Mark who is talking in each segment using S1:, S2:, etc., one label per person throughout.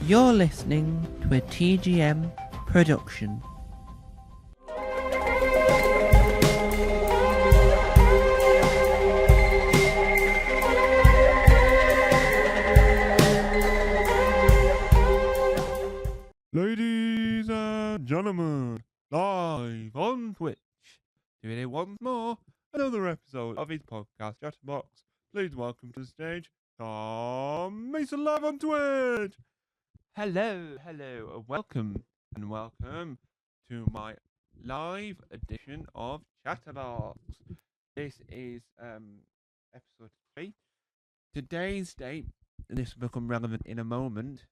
S1: You're listening to a TGM production.
S2: Ladies and gentlemen, live on Twitch, doing it once more, another episode of his podcast, ChatterBox. Please welcome to the stage, Tom Mason live on Twitch. Hello, welcome to my live edition of ChatterBox. This is episode 3. Today's date, and this will become relevant in a moment,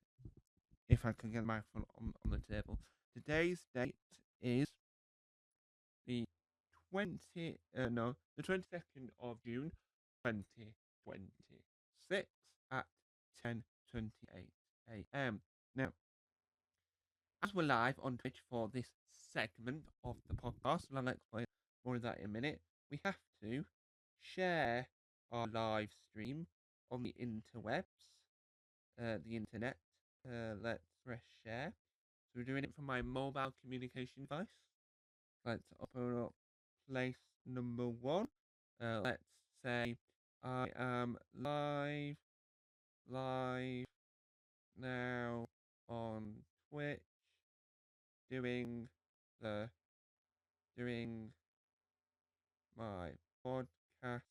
S2: if I can get the microphone on the table. Today's date is the 22nd of June, 2026 at 10:28 a.m. Now, as we're live on Twitch for this segment of the podcast, and I'll explain more of that in a minute, we have to share our live stream on the interwebs, the internet. Let's press share. So we're doing it from my mobile communication device. Let's open up place number 1. Let's say I am live now on Twitch doing my podcast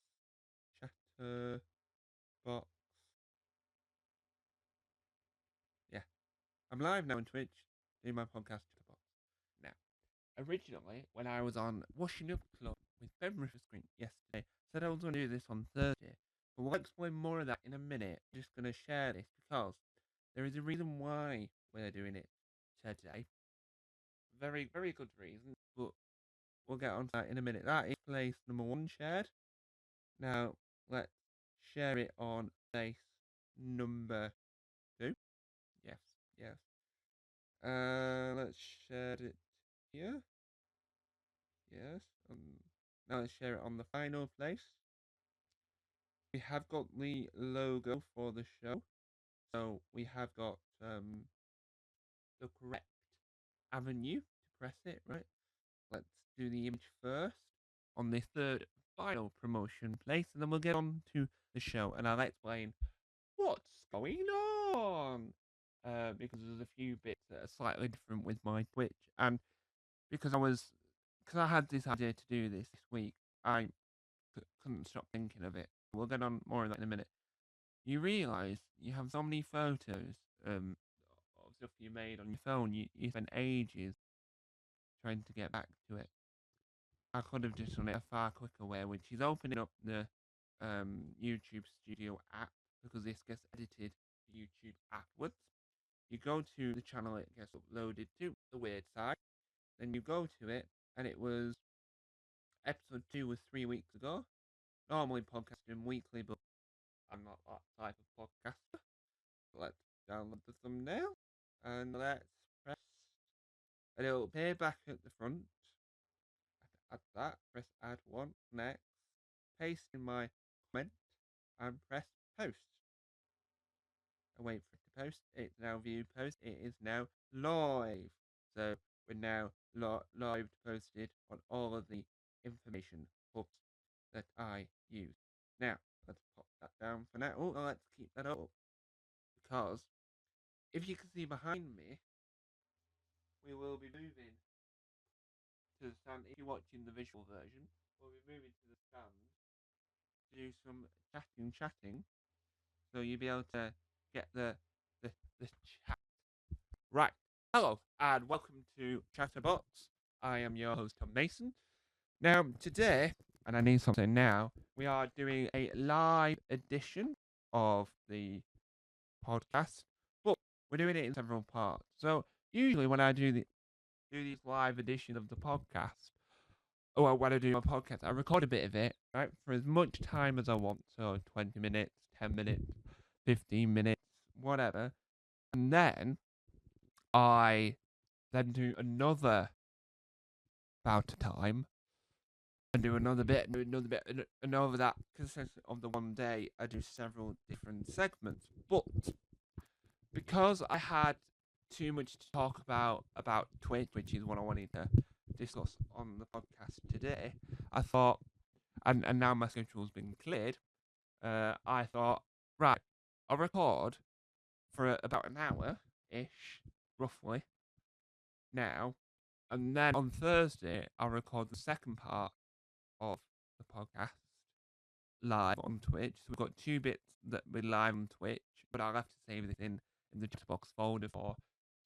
S2: ChatterBox. Yeah, I'm live now on Twitch doing my podcast ChatterBox. Now, originally, when I was on Washing Up Club with Ben Screen yesterday, I said I was going to do this on Thursday, but we'll explain more of that in a minute. I'm just going to share this because there is a reason why we're doing it today. Very, very good reason, but we'll get on to that in a minute. That is place number 1 shared. Now, let's share it on place number 2. Yes. Let's share it here. Yes. Now let's share it on the final place. We have got the logo for the show. So we have got the correct avenue to press it, right? Let's do the image first on the third final promotion place, and then we'll get on to the show, and I'll explain what's going on. Because there's a few bits that are slightly different with my Twitch, and because I had this idea to do this week, I couldn't stop thinking of it. We'll get on more of that in a minute. You realise you have so many photos of stuff you made on your phone. You spend ages trying to get back to it. I could have just done it a far quicker way, which is opening up the YouTube Studio app, because this gets edited to YouTube afterwards. You go to the channel it gets uploaded to, the weird side. Then you go to it, and it was episode 2 was 3 weeks ago. Normally podcasting weekly, but I'm not that type of podcaster. Let's download the thumbnail, and let's press, and it'll appear back at the front. Add that, press add one, next, paste in my comment, and press post. And wait for it to post. It's now viewed post. It is now live. So we're now live posted on all of the information hubs that I use. Now, let's pop that down for now. Oh, let's keep that up. Because if you can see behind me, we will be moving to the stand. If you're watching the visual version, we'll be moving to the stand to do some chatting. So you'll be able to get the chat. Right. Hello, and welcome to ChatterBox. I am your host, Tom Mason. Now, today, and I need something now, we are doing a live edition of the podcast, but we're doing it in several parts. So, usually when I do these live editions of the podcast, when I do my podcast, I record a bit of it, right, for as much time as I want. So, 20 minutes, 10 minutes, 15 minutes, whatever. And then I do another bout of time and do another bit, and over that consistent of the one day, I do several different segments. But because I had too much to talk about Twitch, which is what I wanted to discuss on the podcast today, I thought, and now my schedule's been cleared, I thought, right, I'll record for about an hour ish, roughly, now, and then on Thursday I'll record the second part of the podcast live on Twitch. So we've got 2 bits that we live on Twitch, but I'll have to save this in the ChatterBox folder for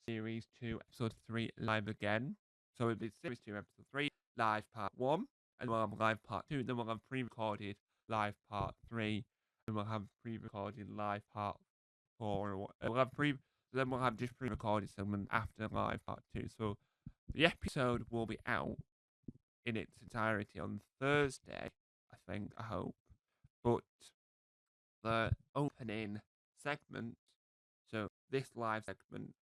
S2: Series 2, Episode 3 live again. So it'll be Series 2, Episode 3, live Part 1, and we'll have live Part 2, then we'll have pre-recorded live Part 3, and we'll have pre-recorded live Part 4, then we'll have just pre-recorded segment after live Part 2. So the episode will be out in its entirety on Thursday, I hope. But the opening segment, so this live segment,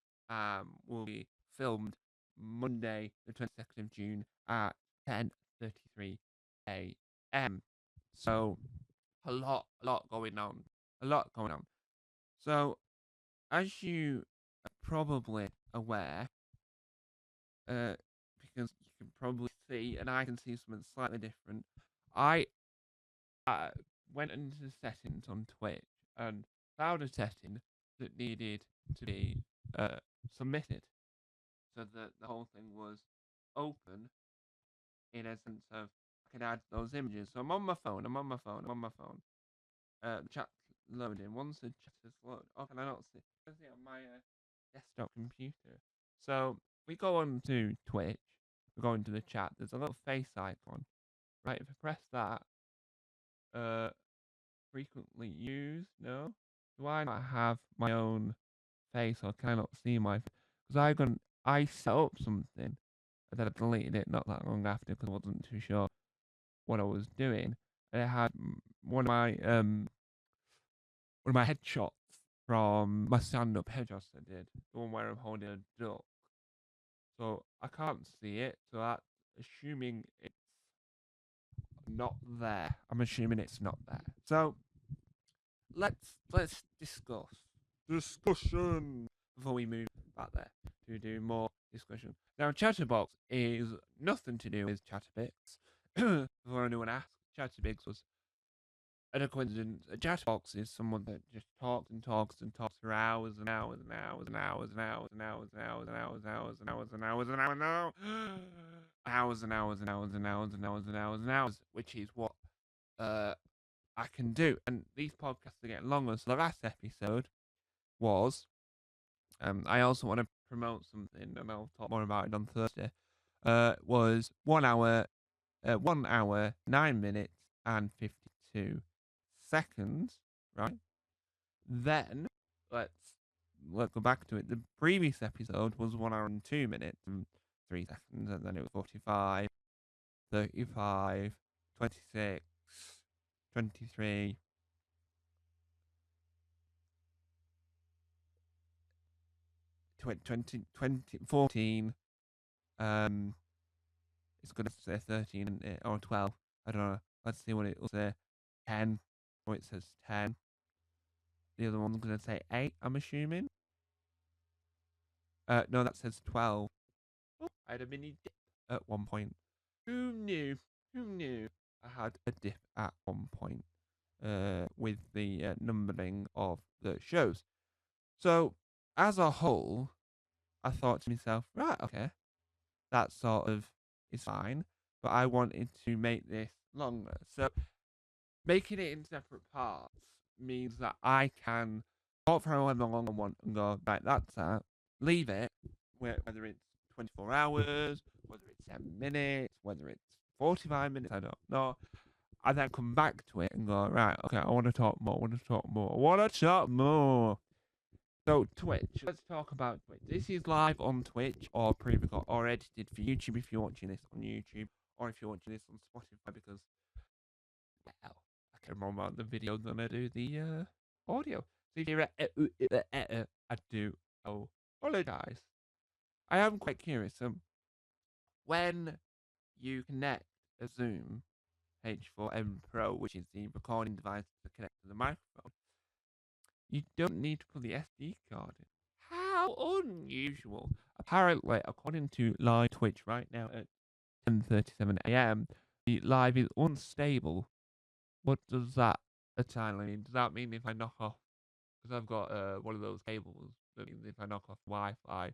S2: will be filmed Monday, the 22nd of June at 10:33 a.m. So a lot going on, So as you are probably aware, because you can probably see, and I can see something slightly different, I went into the settings on Twitch and found a setting that needed to be submitted, so that the whole thing was open in a sense of I can add those images. So I'm on my phone. The chat's loading. Once the chat is loaded, oh, can I not see? I can see it on my desktop computer. So we go on to Twitch. We go into the chat. There's a little face icon, right? If I press that, frequently used? No. Do I not have my own face, or can I not see my? Because I set up something and then I deleted it not that long after because I wasn't too sure what I was doing. And it had one of my headshots from my stand-up headshots I did, the one where I'm holding a duck. So I can't see it. So that's assuming it's not there. I'm assuming it's not there. So let's discussion before we move back there to do more discussion. Now, ChatterBox is nothing to do with ChatterBix. Before anyone asks, ChatterBix was a coincidence. A chatterbox is someone that just talks and talks and talks for hours and hours and hours and hours and hours and hours and hours and hours and hours and hours and hours and hours and hours and hours and hours and hours and hours and hours and hours, which is what I can do. And these podcasts are getting longer. So the last episode was I also want to promote something, and I'll talk more about it on Thursday. Was 1 hour, 9 minutes, and 52 seconds, right? Then let's go back to it. The previous episode was 1 hour and 2 minutes and 3 seconds, and then it was 45, 35, 26, 23, 20, 14. It's gonna say 13 or 12. I don't know. Let's see what it will say. 10. Oh, it says 10. The other one's gonna say 8. I'm assuming. No, that says 12. Oh, I had a mini dip at one point. Who knew? Who knew? I had a dip at one point. With the numbering of the shows. So as a whole, I thought to myself, right, okay, that sort of is fine, but I wanted to make this longer. So making it in separate parts means that I can talk for however long I want and go, right, that's that. Leave it, whether it's 24 hours, whether it's 10 minutes, whether it's 45 minutes, I don't know. I then come back to it and go, right, okay, I want to talk more, So Twitch, let's talk about Twitch. This is live on Twitch or pre-recorded or edited for YouTube if you're watching this on YouTube, or if you're watching this on Spotify, because well, I can remember the video than I do the audio. So if you're I do apologize. I am quite curious. When you connect a Zoom H4n Pro, which is the recording device to connect to the microphone, you don't need to put the SD card in. unusual. Apparently, according to live Twitch right now at 10:37 a.m., the live is unstable. What does that entirely mean? Does that mean if I knock off, because I've got one of those cables, that means if I knock off Wi-Fi,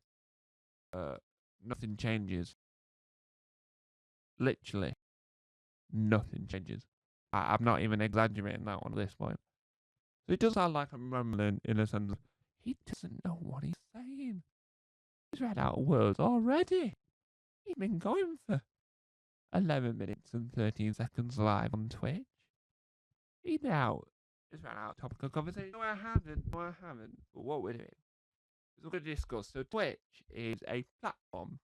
S2: nothing changes? Literally, nothing changes. I'm not even exaggerating that one at this point. So it does sound like I'm rambling in a sense. He doesn't know what he's saying. He's read out words already. He's been going for 11 minutes and 13 seconds live on Twitch. He now just ran out of topic of conversation. No, I haven't. But what we're doing is we're going to discuss. So Twitch is a platform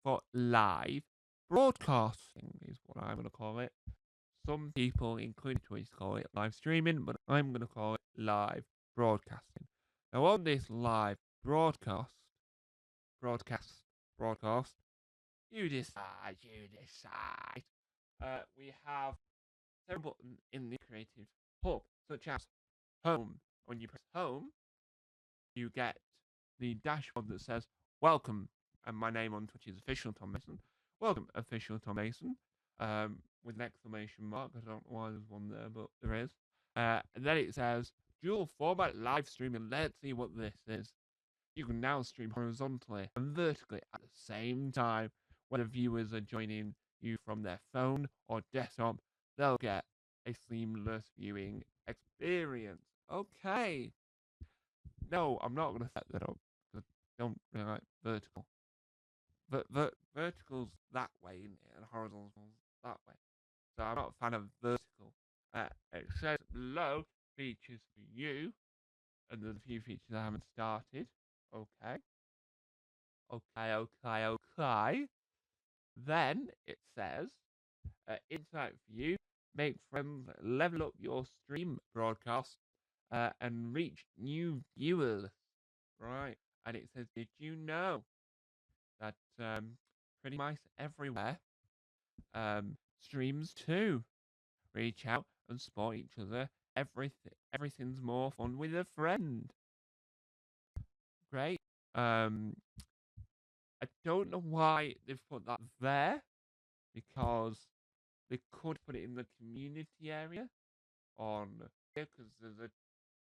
S2: for live broadcasting, is what I'm going to call it. Some people, including Twitch, call it live streaming, but I'm going to call it live broadcasting. Now, on this live broadcast, you decide. We have several buttons in the creative hub, such as home. When you press home, you get the dashboard that says welcome, and my name on Twitch is official Tom Mason. Welcome, official Tom Mason, with an exclamation mark. I don't know why there's one there, but there is. And then it says dual format live streaming. Let's see what this is. You can now stream horizontally and vertically at the same time. Whether viewers are joining you from their phone or desktop, they'll get a seamless viewing experience. Okay. No, I'm not going to set that up. I don't really like vertical. Vertical's that way, and horizontal's that way. So I'm not a fan of vertical. It says below features for you, and there's a few features I haven't started. Okay. Then it says, insight for you, make friends, level up your stream broadcast, and reach new viewers. Right. And it says, did you know that pretty much everywhere streams too? Reach out and support each other. Everything's more fun with a friend. Great. I don't know why they've put that there, because they could put it in the community area on here, because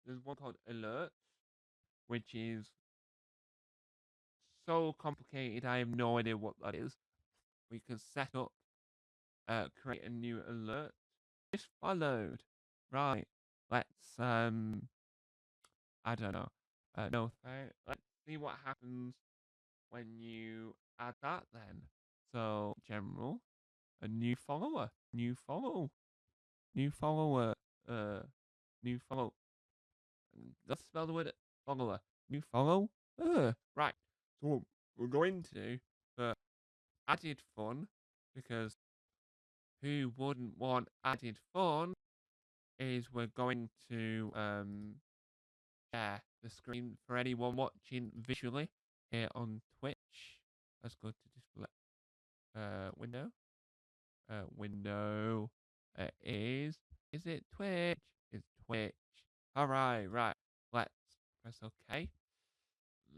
S2: there's one called Alert, which is so complicated. I have no idea what that is. We can set up, create a new alert. Just followed. Right. Let's I don't know. No, let's see what happens when you add that then. So general, a new follower, new follower, uh, new follow. Let's spell the word follower. New follow. Right. So we're going to for added fun, because who wouldn't want added fun? Is we're going to share the screen for anyone watching visually here on Twitch. Let's go to display window. Window is it Twitch? It's Twitch. Alright, right. Let's press OK.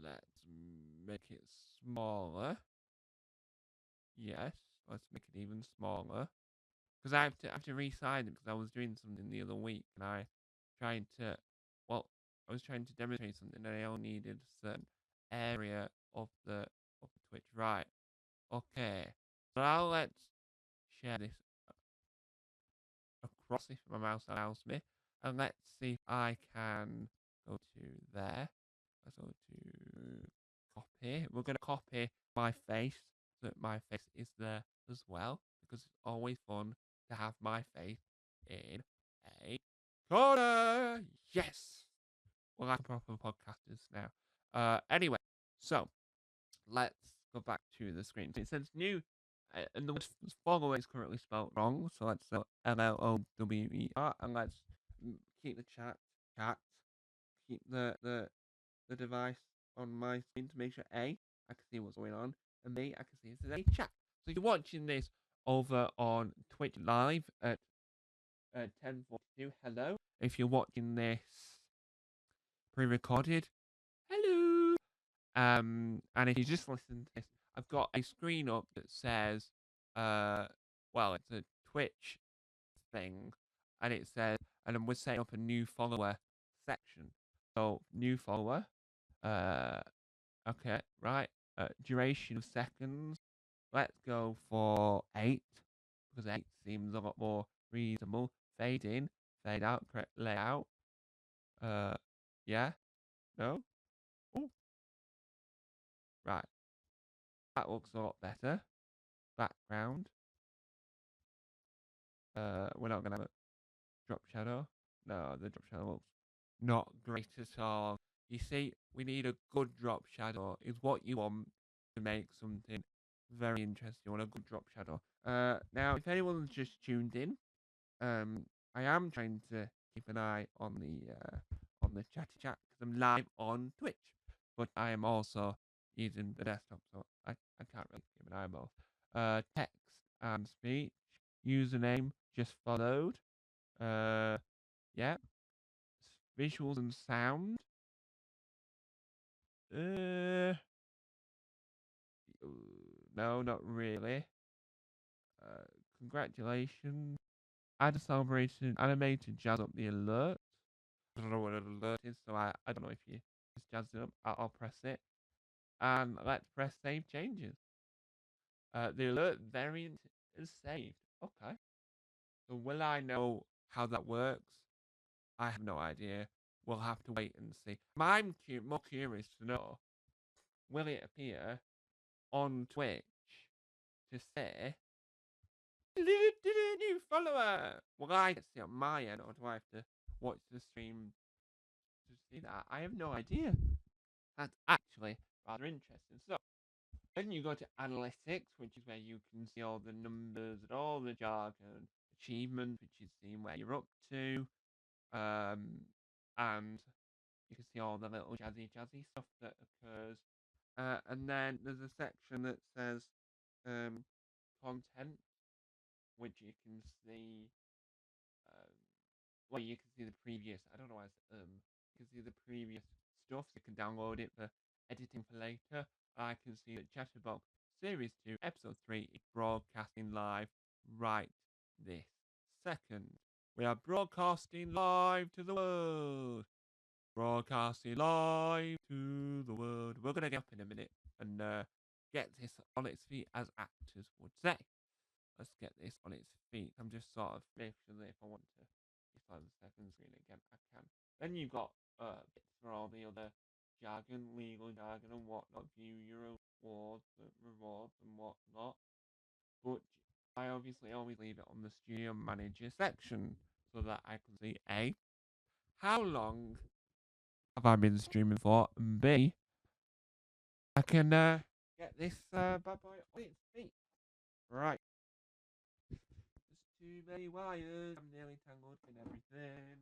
S2: Let's make it smaller. Yes, let's make it even smaller. Because I have to resize it, because I was doing something the other week, and I was trying to demonstrate something, and I only needed a certain area of the Twitch. Right. Okay. So now let's share this across if my mouse allows me, and let's see if I can go to there. Let's go to copy. We're going to copy my face, so that my face is there as well, because it's always fun to have my face in a corner. Yes, we're like proper podcasters now. Anyway, so let's go back to the screen. It says new, and the word follower is currently spelled wrong, so let's spell LLOWER, and let's keep the chat, keep the device on my screen to make sure I can see what's going on, and B, I can see it's a chat. So you're watching this over on Twitch live at 10:42. Hello. If you're watching this pre-recorded, hello. And if you just listen to this, I've got a screen up that says, well, it's a Twitch thing, and it says, and then we're setting up a new follower section. So new follower, uh, okay, right, duration of seconds. Let's go for 8 because 8 seems a lot more reasonable. Fade in, fade out, correct layout. Yeah, no, oh, right, that looks a lot better. Background. We're not gonna have a drop shadow. No, the drop shadow looks not great at all. You see, we need a good drop shadow. Is what you want to make something very interesting. You want a good drop shadow. Now, if anyone's just tuned in, I am trying to keep an eye on the chatty chat because I'm live on Twitch, but I am also using the desktop, so I can't really keep an eye on both. Text and speech, username just followed. Yeah, visuals and sound. Uh, no, not really. Uh, Congratulations. Add a celebration animated jazz up the alert. I don't know what an alert is, so I don't know if you just jazz it up. I'll press it. And let's press save changes. The alert variant is saved. Okay. So will I know how that works? I have no idea. We'll have to wait and see. I'm more curious to know, will it appear on Twitch to say, new follower? Will I get to see it on my end, or do I have to watch the stream to see that? I have no idea. That's actually rather interesting. So, then you go to analytics, which is where you can see all the numbers and all the jargon, achievements, which is seeing where you're up to, and you can see all the little jazzy stuff that occurs. And then there's a section that says content, which you can see. Um, well, you can see the previous. I don't know why it's You can see the previous stuff. You can download it for editing for later. I can see that ChatterBox Series 2, Episode 3 is broadcasting live right this second. We are broadcasting live to the world. Broadcasting live to the world. We're going to get up in a minute and get this on its feet, as actors would say. Let's get this on its feet. I'm just sort of making sure that if I want to find the second screen again, I can. Then you've got bits for all the other jargon, legal jargon and whatnot, view your awards, rewards and whatnot. But I obviously always leave it on the studio manager section so that I can see A, how long have I been streaming for, and B, I can get this bad boy on its feet. Right. There's too many wires. I'm nearly tangled in everything.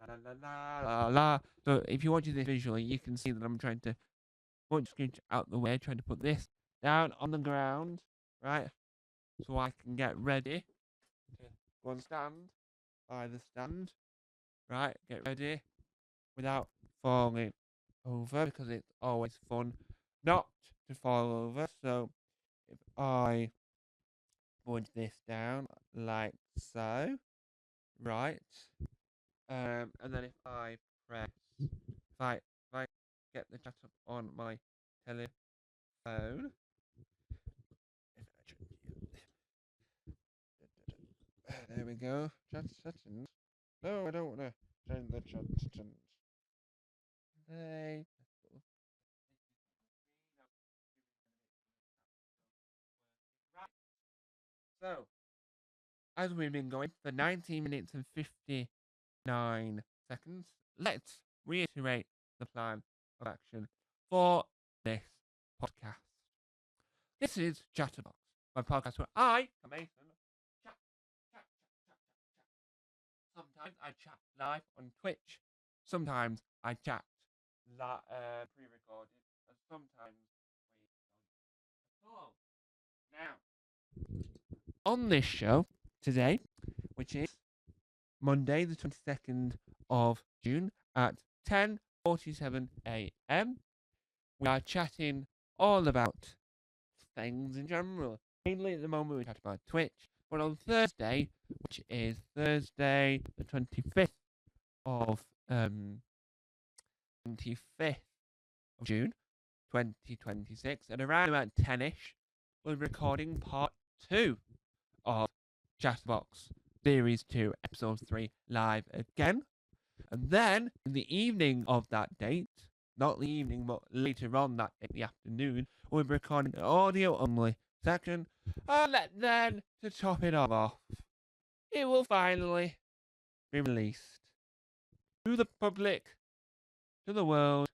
S2: La la la la la la. So if you're watching this visually, you can see that I'm trying to punch scooch out the way, trying to put this down on the ground, right? So I can get ready to go and stand by the stand, right? Get ready without falling over because it's always fun not to fall over. So if I put this down like so, right? And then if I press, if I get the chat up on my telephone, there we go. Chat settings. No, I don't want to change the chat settings. Hey. So, as we've been going for 19 minutes and 59 seconds, let's reiterate the plan of action for this podcast. This is ChatterBox, my podcast where I, Mason, chat, chat, chat, chat, chat. Sometimes I chat live on Twitch. Sometimes I chat pre-recorded, and sometimes we don't at all. Now, on this show today, which is Monday, the 22nd of June at 10:47 a.m., we are chatting all about things in general. Mainly at the moment we chat about Twitch, but on Thursday, which is Thursday the 25th of 25th of June 2026, and around about 10ish, we're recording part 2 of ChatterBox Series 2, Episode 3 live again. And then, in the evening of that date, not the evening, but later on that in the afternoon, we'll be recording an audio-only section. And then, to top it all off, it will finally be released to the public, to the world,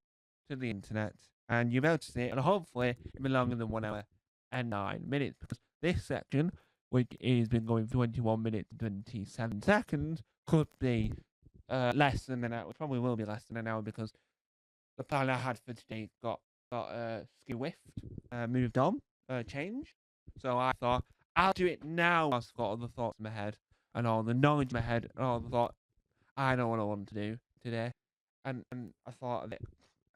S2: to the internet, and you'll be able to see it, and hopefully it'll be longer than 1 hour and 9 minutes, because this section, which has been going for 21 minutes and 27 seconds, could be less than an hour. It probably will be less than an hour, because the plan I had for today got ski-whiffed, moved on, changed. So I thought, I'll do it now. I've got all the thoughts in my head, and all the knowledge in my head, and all the thought, I know what I want to do today. And I thought of it.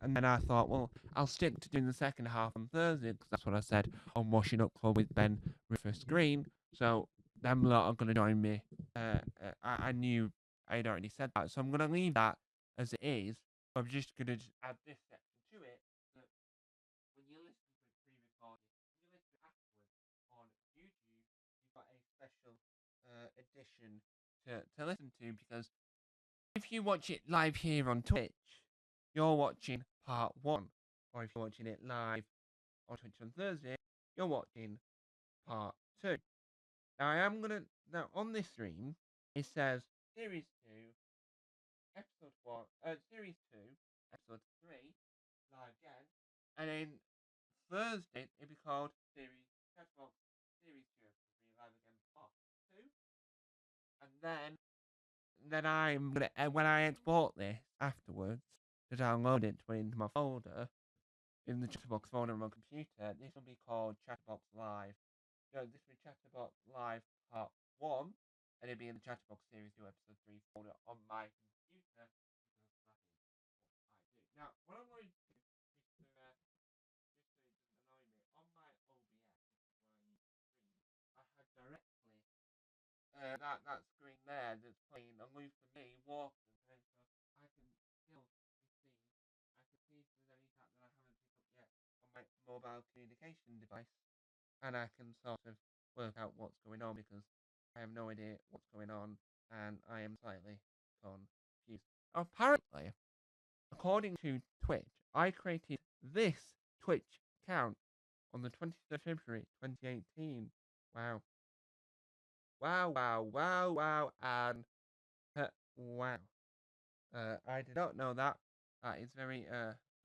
S2: And then I thought, well, I'll stick to doing the second half on Thursday, because that's what I said on Washing Up Club with Ben Rufus Green. So them lot are going to join me. I knew I'd already said that. So I'm going to leave that as it is. I'm just going to add this section to it. That when you listen to it pre-recorded, when you listen afterwards on YouTube, you've got a special edition to listen to, because if you watch it live here on Twitch, you're watching part 1. Or if you're watching it live on Twitch on Thursday, you're watching part 2. Now on this stream, it says Series 2, Episode 1, Series 2, Episode 3, live again. And then Thursday, it'll be called ChatterBox Series 2, Episode 3, live again, part 2. And then I'm gonna, when I export this afterwards, to download it, to put it into my folder, in the ChatterBox folder on my computer, this will be called ChatterBox Live. No, this will be ChatterBox Live Part 1, and it'll be in the ChatterBox Series 2 Episode 3 folder on my computer, because that is what I do. Now, what I'm going to do is just so it doesn't annoy me, on my OBS, where I use stream, I have directly that screen there that's playing aloof from me, walking, and so I can still see. I can see if there's any chat that I haven't picked up yet on my mobile communication device, and I can sort of work out what's going on, because I have no idea what's going on, and I am slightly confused. Apparently, according to Twitch, I created this Twitch account on the 23rd of February 2018. Wow. Wow, and wow. I did not know that. That is very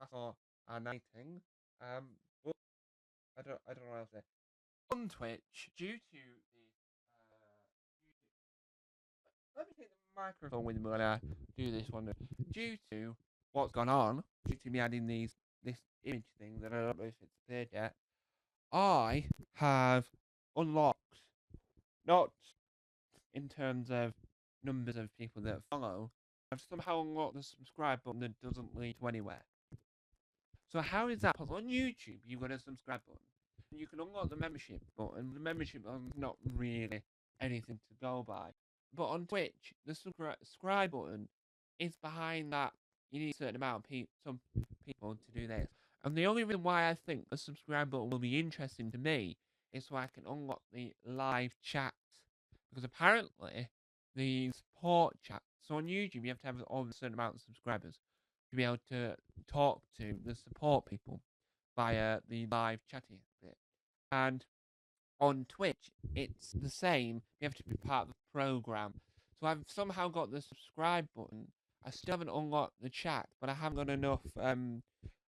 S2: fascinating. But I don't know what else to say. On Twitch, due to the let me take the microphone with me when I do this one. Due to what's gone on, due to me adding this image thing that I don't know if it's appeared yet, I have unlocked, not in terms of numbers of people that follow, I've somehow unlocked the subscribe button that doesn't lead to anywhere. So how is that possible? On YouTube, you've got a subscribe button. You can unlock the membership button. The membership button's not really anything to go by. But on Twitch, the subscribe button is behind that. You need a certain amount of some people to do this. And the only reason why I think the subscribe button will be interesting to me is so I can unlock the live chats. Because apparently, the support chat. So on YouTube, you have to have a certain amount of subscribers to be able to talk to the support people via the live chatting bit. And on Twitch, it's the same. You have to be part of the program. So I've somehow got the subscribe button. I still haven't unlocked the chat, but I haven't got enough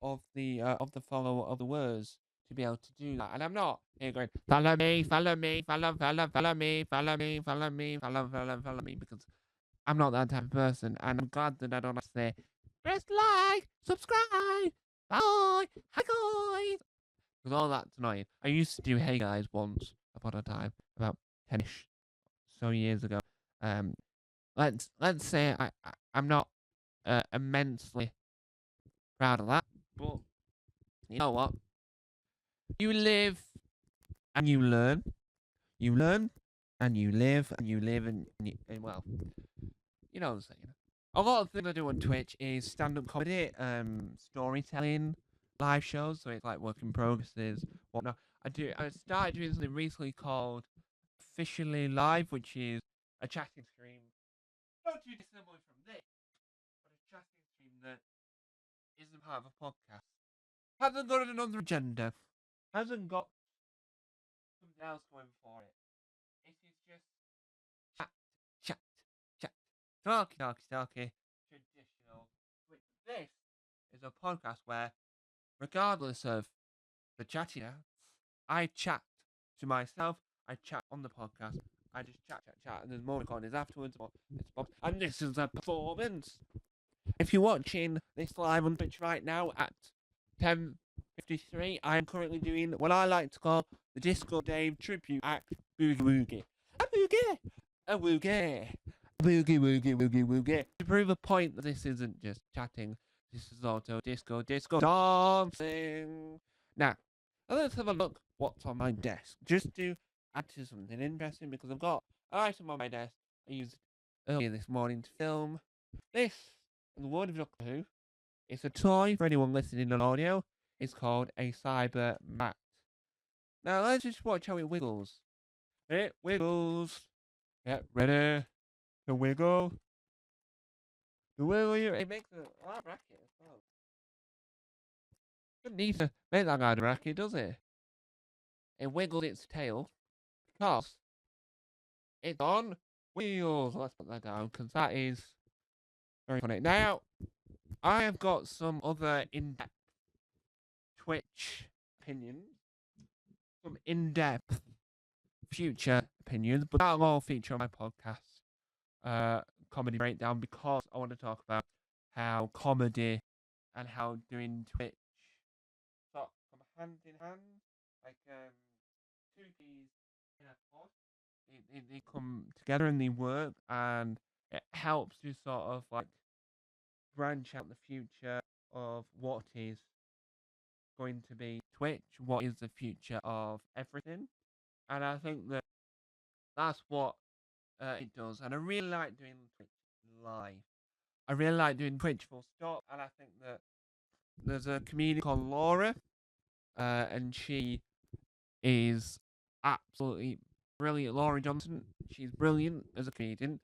S2: of the follow of the words to be able to do that. And I'm not here going, follow me, follow me, follow me, follow me, follow me, follow me, because I'm not that type of person. And I'm glad that I don't have to say, press like, subscribe, bye, hi guys. Because all that's annoying. I used to do hey guys once upon a time, about 10ish so years ago. Let's say I'm not immensely proud of that, but You know what? You live and you learn. You learn and you live and you live and well, you know what I'm saying. A lot of things I do on Twitch is stand-up comedy, storytelling, live shows. So it's like work in progresses, whatnot. I started doing something recently called Officially Live, which is a chatting stream. Not too dissimilar from this, but a chatting stream that isn't part of a podcast. Hasn't got another agenda. Hasn't got something else going for it. It is just chat, chat, chat. Talkie. Traditional. This is a podcast where, regardless of the chattiness, I chat to myself, I chat on the podcast, I just chat, and there's more recordings afterwards, and this is a performance. If you're watching this live on Twitch right now at 10:53, I am currently doing what I like to call the Disco Dave tribute act, Boogie Woogie. A boogie! A woogie! Boogie. To prove a point that this isn't just chatting, this is also disco dancing. Now, let's have a look what's on my desk. Just to add to something interesting, because I've got an item on my desk I used earlier this morning to film this. In the word of Doctor Who, it's a toy for anyone listening on audio. It's called a cyber mat. Now let's just watch how it wiggles. It wiggles. Get ready to wiggle. The wiggle here, it makes a loud racket as well. Doesn't need to make that kind of racket, does it? It wiggled its tail because it's on wheels. Let's put that down because that is very funny. Now, I have got some other in-depth Twitch opinions, some in-depth future opinions, but that'll all feature on my podcast, Comedy Breakdown, because I want to talk about how comedy and how doing Twitch sort of come hand in hand, like two peas in a pod. They come together and they work, and it helps to sort of like branch out the future of what is going to be Twitch, what is the future of everything. And I think that that's what it does. And I really like doing Twitch live. I really like doing Twitch full stop. And I think that there's a comedian called Laura, and she is absolutely brilliant. Laura Johnson, she's brilliant as a comedian,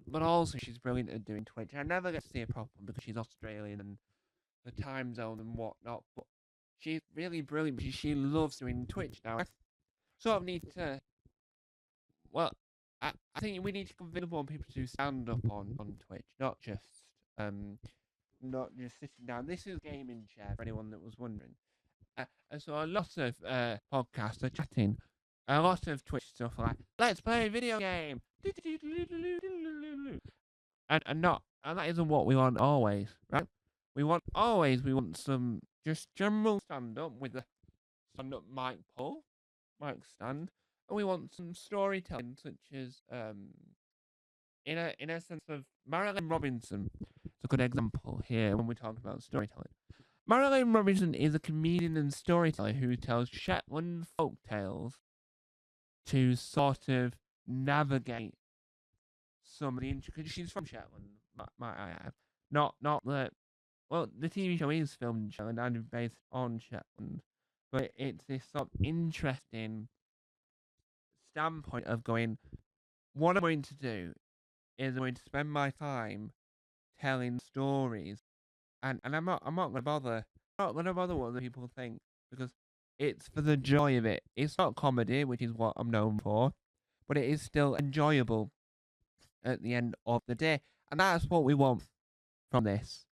S2: but also she's brilliant at doing Twitch. I never get to see a problem because she's Australian and the time zone and whatnot, but she's really brilliant. She loves doing Twitch now. I sort of need to, well, I think we need to convince more people to stand up on Twitch, um not just sitting down. This is gaming chair for anyone that was wondering. And so a lot of podcasts are chatting. A lot of Twitch stuff like, let's play a video game. And that isn't what we want always, right? We want some just general stand up with a stand up mic stand. And we want some storytelling such as in a sense of Marilyn Robinson. It's a good example here when we're talking about storytelling. Marilyn Robinson is a comedian and storyteller who tells Shetland folk tales to sort of navigate some of the because she's from Shetland, might I add. Not the well, the TV show is filmed in Shetland and based on Shetland, but it's this sort of interesting standpoint of going, what I'm going to do is I'm going to spend my time telling stories, and I'm not gonna bother what other people think, because it's for the joy of it. It's not comedy, which is what I'm known for, but it is still enjoyable at the end of the day, and that's what we want from this.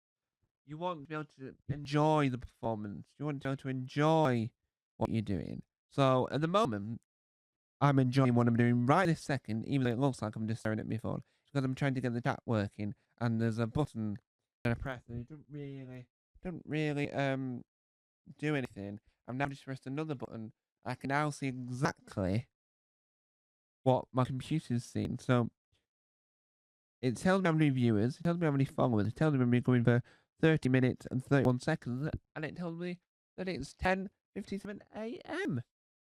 S2: You want to be able to enjoy the performance. You want to be able to enjoy what you're doing. So at the moment, I'm enjoying what I'm doing right this second, even though it looks like I'm just staring at my phone, because I'm trying to get the chat working, and there's a button that I press, and it don't really do anything. I've now just pressed another button. I can now see exactly what my computer's seeing. So it tells me how many viewers, it tells me how many followers, it tells me I'm going for 30 minutes and 31 seconds, and it tells me that it's 10:57 a.m.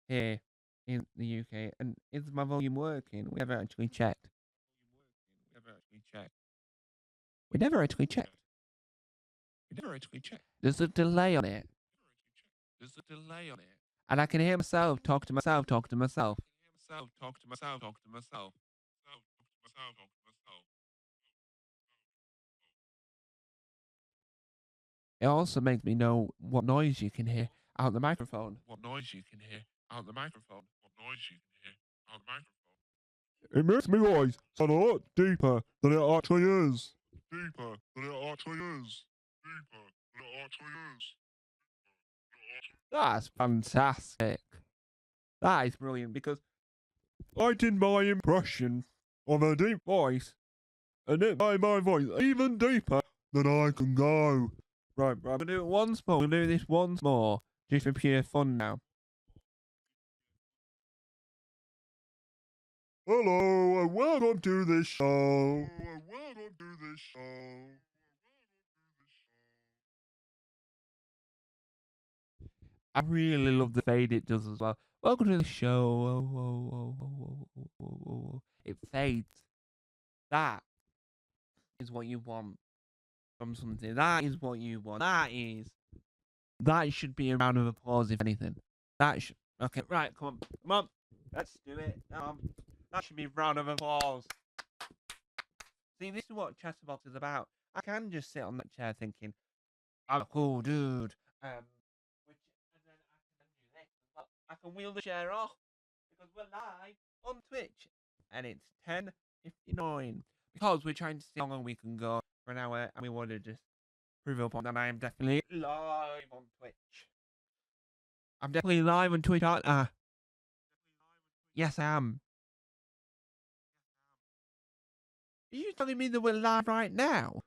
S2: here in the UK. And is my volume working? We never actually checked. We never actually checked. There's a delay on it. And I can hear myself talk to myself, talk to myself. It also makes me know what noise you can hear out the microphone. It makes my voice sound a lot deeper than it actually is. That's fantastic. That is brilliant because I did my impression of a deep voice, and it made my voice even deeper than I can go. Right, I'm gonna do it once more. I'm gonna do this once more, just for pure fun now. Hello, and welcome to the show. I really love the fade it does as well. Welcome to the show. It fades. That is what you want from something. That is what you want. That should be a round of applause, if anything. Okay, right, come on. Let's do it. That should be a round of applause. See, this is what ChatterBox is about. I can just sit on that chair thinking, I'm a cool dude. And then I can do this. Well, I can wheel the chair off because we're live on Twitch, and it's 10:59 because we're trying to see how long we can go for an hour, and we want to just prove upon that I am definitely live on Twitch. I'm definitely live on Twitch, aren't I? Yes, I am. Are you telling me that we're live right now?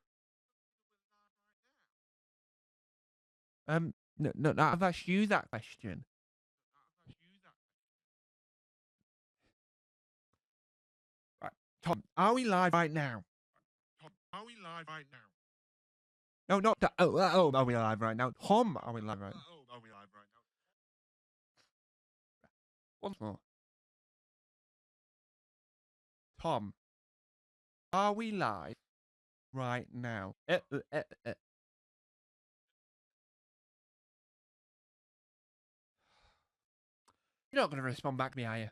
S2: No, I've asked you that question. Right, Tom, are we live right now? No, not that. Oh, are we live right now? Tom, are we live right now? Once more. Tom, are we live right now? You're not going to respond back to me, are you?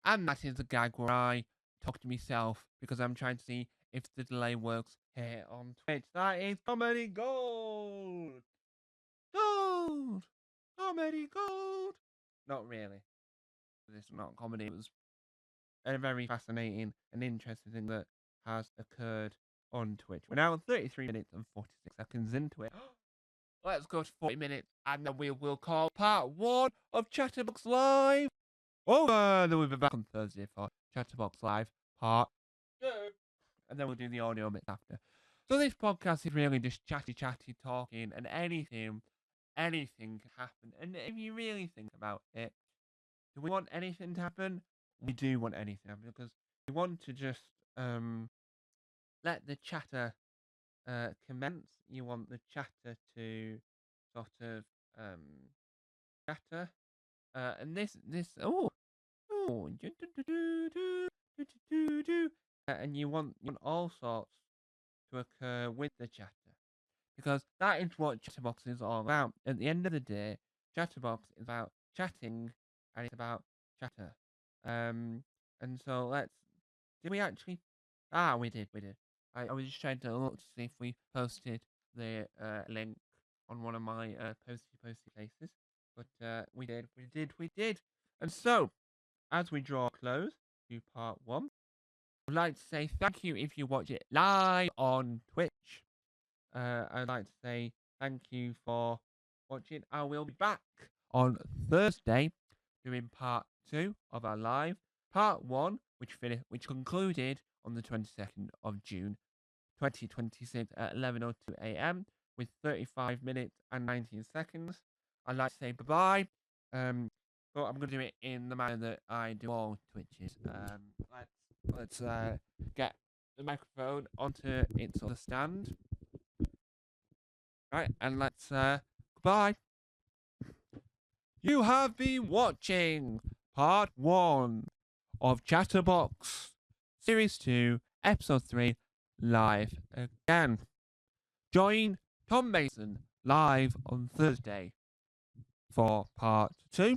S2: And that is the gag where I talk to myself because I'm trying to see if the delay works here on Twitch. That is comedy gold! Gold! Comedy gold! Not really. It's not comedy. It was a very fascinating and interesting thing that has occurred on Twitch. We're now 33 minutes and 46 seconds into it. Let's go to 40 minutes and then we will call part 1 of ChatterBox Live. Then we'll be back on Thursday for ChatterBox Live part 2. And then we'll do the audio bit after. So this podcast is really just chatty talking, and anything can happen. And if you really think about it, do we want anything to happen? We do want anything to happen because we want to just let the chatter commence. You want the chatter to sort of chatter. And this and you want all sorts to occur with the chatter because that is what Chatterbox is all about. At the end of the day, Chatterbox is about chatting and it's about chatter. And so did we actually? We did. I was just trying to look to see if we posted the link on one of my posty places, but we did. And so, as we draw close to part 1, I'd like to say thank you if you watch it live on Twitch. I'd like to say thank you for watching. I will be back on Thursday doing part 2 of our live. Part 1, which concluded on the 22nd of June 2026 at 11:02 a.m. with 35 minutes and 19 seconds. I'd like to say bye-bye. But I'm going to do it in the manner that I do all Twitches. Let's get the microphone onto its other stand. Right, and let's goodbye. You have been watching part 1 of ChatterBox Series 2, Episode 3, live again. Join Tom Mason live on Thursday for part 2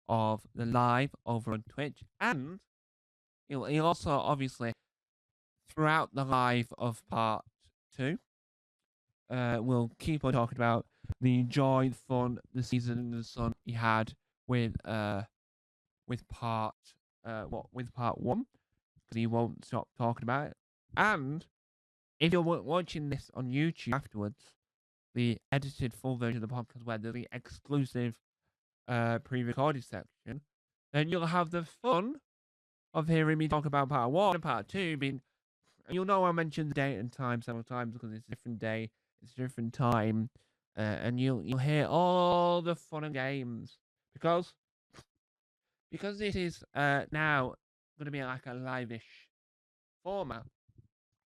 S2: of the live over on Twitch, and he'll also obviously throughout the live of part 2 we'll keep on talking about the joy, the fun, the season, and the sun he had with part with part 1, because he won't stop talking about it. And if you're watching this on YouTube afterwards, the edited full version of the podcast where there's the exclusive pre-recorded section, then you'll have the fun of hearing me talk about part 1 and part 2 being. You'll know I mentioned the date and time several times because it's a different day, it's a different time, and you'll hear all the fun and games because it is now going to be like a live-ish format.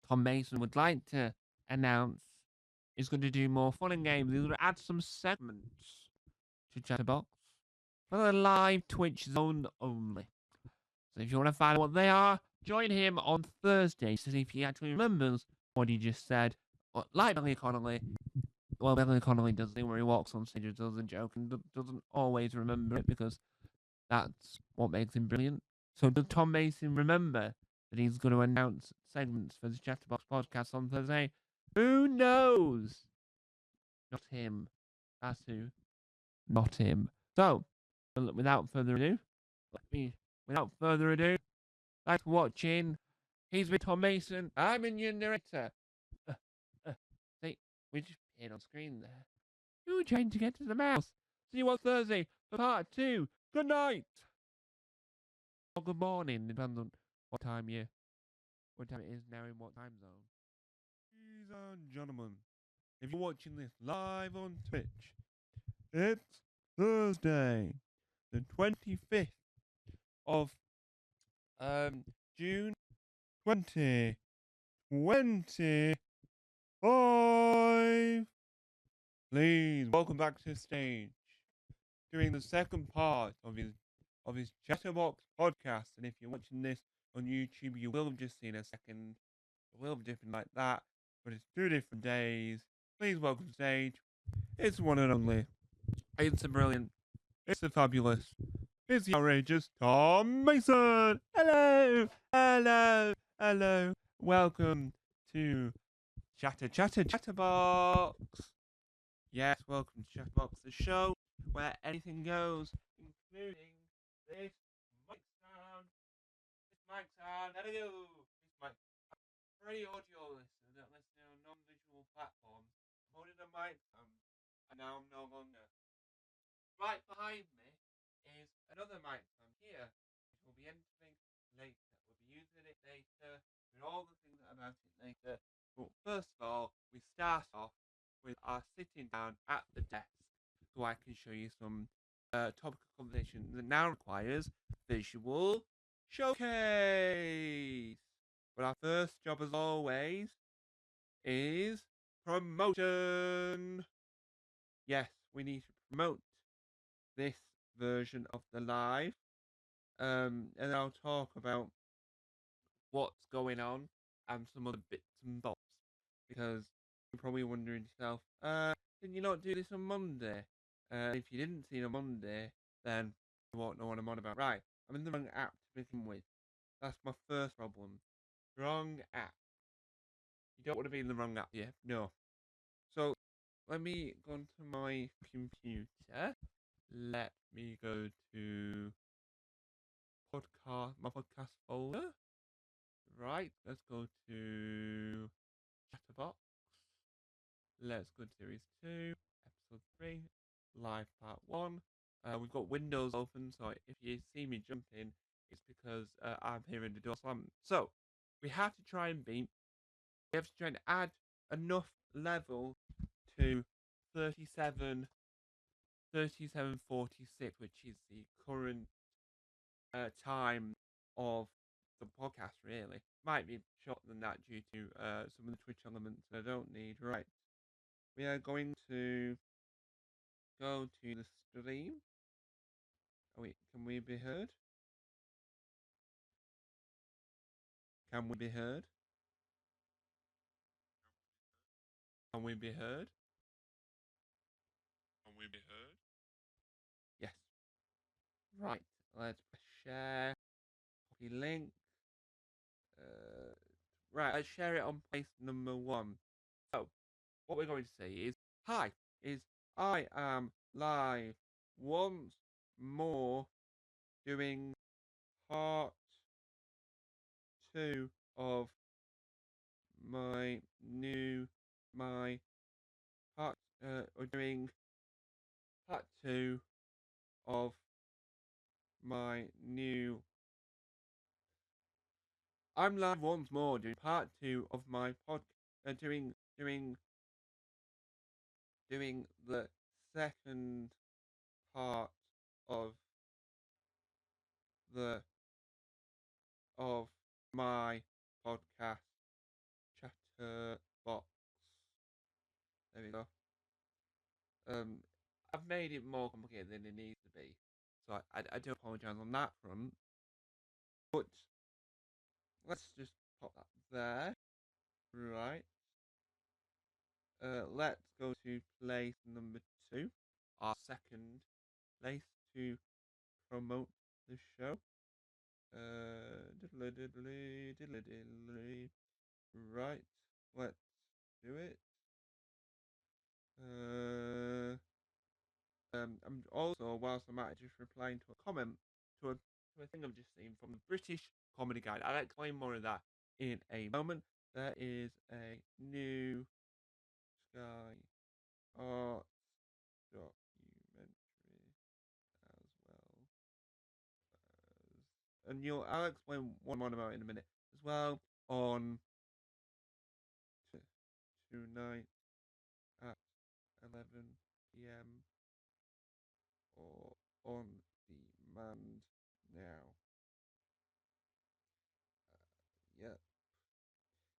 S2: Tom Mason would like to announce he's going to do more fun and games. He's going to add some segments to Chatterbox for the live Twitch zone only. So if you want to find out what they are, join him on Thursday to see if he actually remembers what he just said. Like Billy Connolly, well, Billy Connolly does the thing where he walks on stage and does a joke and doesn't always remember it because that's what makes him brilliant. So does Tom Mason remember that he's going to announce segments for the Chatterbox podcast on Thursday? Who knows? Not him. That's who. Not him. So, without further ado, thanks for watching. He's with Tom Mason. I'm in your narrator. See, we just appeared on screen there. We were trying to get to the mouse. See you on Thursday for part 2. Good night. Or good morning, depends on what time it is now in what time zone. Ladies and gentlemen, if you're watching this live on Twitch, it's Thursday, the 25th of June 2025. Please welcome back to the stage during the second part of his Chatterbox podcast. And if you're watching this on YouTube, you will have just seen a second. It will be different like that, but it's 2 different days. Please welcome to stage. It's one and only. It's the brilliant. It's the fabulous. It's the outrageous Tom Mason. Hello, hello, hello. Welcome to Chatterbox. Yes, welcome to Chatterbox, the show where anything goes, including this mic sound. Hello. This mic. For any audio listeners that listen on non-visual platforms, I'm holding a mic and now I'm no longer. Right behind me is another mic here, which we'll be entering later. We'll be using it later, and all the things about it later. But first of all, we start off with our sitting down at the desk, so I can show you some topical conversation that now requires visual showcase. But our first job, as always, is promotion. Yes, we need to promote this version of the live. And I'll talk about what's going on and some other bits and bobs. Because you're probably wondering to yourself, didn't you not do this on Monday? If you didn't see it on Monday, then you won't know what I'm on about. Right, I'm in the wrong app to begin with. That's my first problem. Wrong app. You don't want to be in the wrong app, yeah? No. So, let me go onto my computer. Let me go to my podcast folder. Right, let's go to Chatterbox. Let's go to Series 2, Episode 3, Live Part 1. We've got Windows open, so if you see me jumping, it's because I'm hearing the door slam. So, we have to try and add enough level to 3746, which is the current time of the podcast, really. Might be shorter than that due to some of the Twitch elements I don't need. Right. we are going to go to the stream. Oh wait, can we be heard? Can we be heard? Can we be heard? Can we be heard? Yes. Right. Let's share. Copy link. Right. Let's share it on place number 1. So, what we're going to say is, hi, I am live once more doing part 2 of my part, or doing part 2 of my new. I'm live once more doing part 2 of my pod, doing the second part of the of my podcast, ChatterBox. There we go. I've made it more complicated than it needs to be, so I do apologise on that front. But let's just pop that there. Right. Let's go to place number 2, our second place to promote the show. Diddly diddly diddly diddly. Right, let's do it. I'm also, whilst I'm at it, just replying to a comment to a thing I've just seen from the British Comedy Guide. I'll explain more of that in a moment. There is a new Sky Arts documentary as well as, and I'll explain one more about it in a minute as well, on tonight at 11 p.m. or on demand now. Yeah,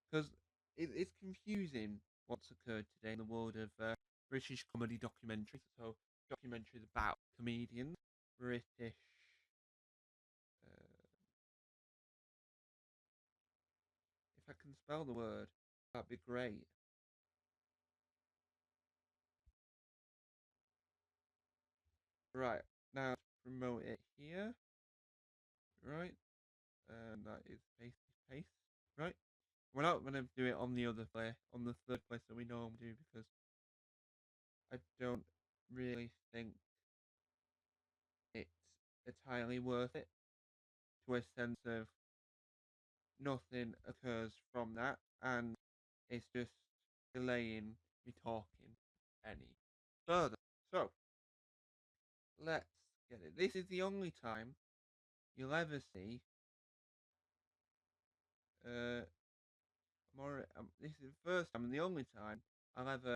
S2: because it's confusing what's occurred today in the world of British comedy documentaries. So documentaries about comedians, British. If I can spell the word, that'd be great. Right, now to promote it here. Right, and that is face to face. Right, we're not going to do it on the other play, on the third place that we normally do, because I don't really think it's entirely worth it, to a sense of nothing occurs from that, and it's just delaying me talking any further. So, let's get it. This is the only time you'll ever see this is the first time and the only time I'll ever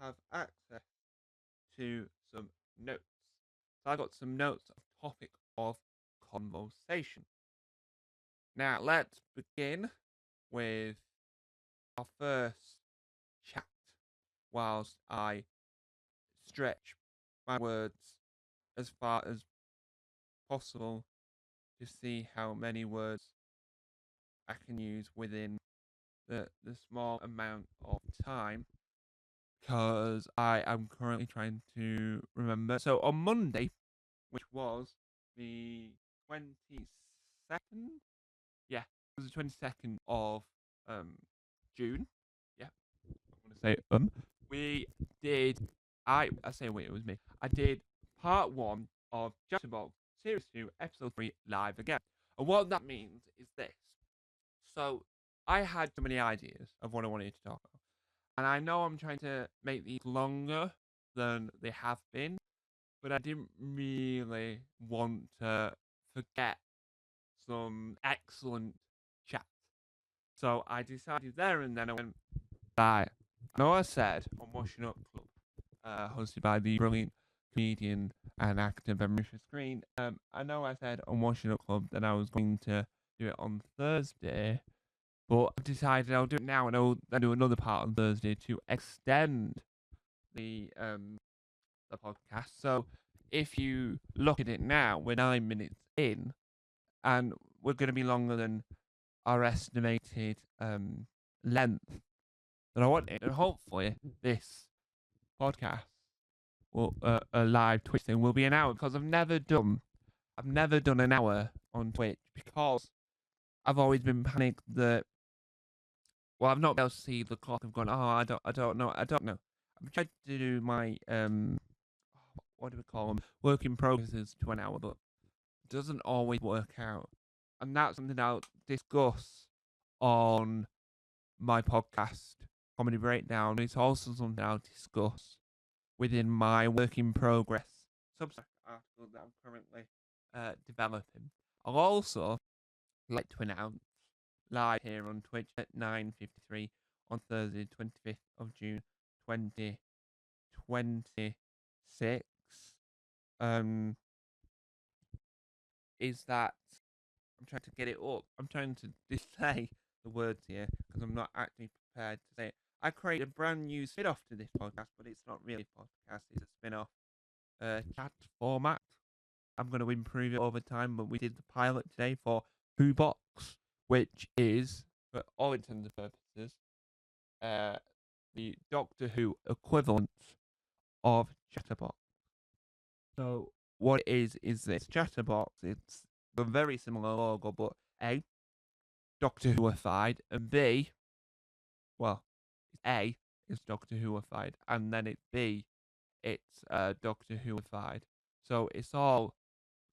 S2: have access to some notes. So I got some notes of topic of conversation. Now let's begin with our first chat, whilst I stretch my words as far as possible to see how many words I can use within the small amount of time, because I am currently trying to remember. So on Monday, which was the 22nd, yeah, it was the 22nd of June. Yeah, I'm gonna say we did. I say wait, it was me. I did part 1 of ChatterBox Series 2, Episode 3 live again. And what that means is this. So I had so many ideas of what I wanted to talk about, and I know I'm trying to make these longer than they have been, but I didn't really want to forget some excellent chat. So I decided there and then I went, right. I know I said on Washing Up Club, hosted by the brilliant comedian and actor Marisha Screen, I know I said on Washing Up Club that I was going to do it on Thursday, But I've decided I'll do it now, and I'll do another part on Thursday to extend the podcast. So if you look at it now, we're 9 minutes in, and we're going to be longer than our estimated length that I wanted. And hopefully this podcast will a live Twitch thing will be an hour, because I've never done an hour on Twitch, because I've always been panicked that, well, I've not been able to see the clock. I've gone, oh, I don't know. I've tried to do my what do we call them? Work in progresses to an hour, but it doesn't always work out. And that's something I'll discuss on my podcast, Comedy Breakdown. It's also something I'll discuss within my work in progress Substack article that I'm currently developing. I'll also like to announce live here on Twitch at 9:53 on Thursday, 25th of June, 2026. Is that I'm trying to get it up. I'm trying to say the words here because I'm not actually prepared to say it. I created a brand new spin-off to this podcast, but it's not really a podcast. It's a spin-off chat format. I'm going to improve it over time, but we did the pilot today for Whobox, which is, for all intents and purposes, the Doctor Who equivalent of ChatterBox. So what it is this ChatterBox? It's a very similar logo, but A, Doctor Whoified, and B, well, A is Doctor Whoified, and then it's B, it's Doctor Whoified. So it's all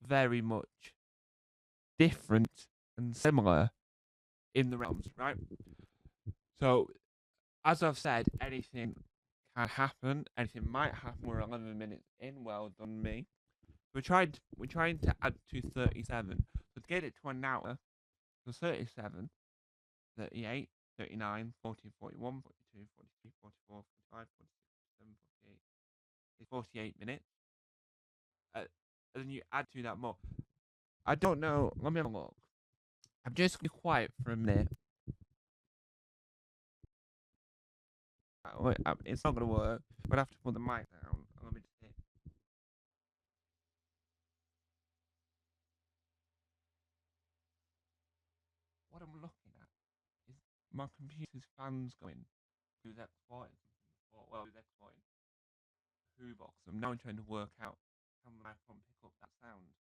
S2: very much different and similar in the realms, right? So, as I've said, anything can happen. Anything might happen. We're 11 minutes in. Well done, me. We're trying to add to 37. So to get it to an hour, so 37, 38, 39, 40, 41, 42, 43, 44, 45, 46, 47, 48. It's 48 minutes. And then you add to that more. I don't know. Let me have a look. I'm just going to be quiet for a minute. Wait, it's not going to work. We'll have to put the mic down. Let me just see. What I'm looking at is my computer's fans going. Who's exporting something? Well, who's exporting Whobox? I'm now trying to work out how my iPhone pick up that sound.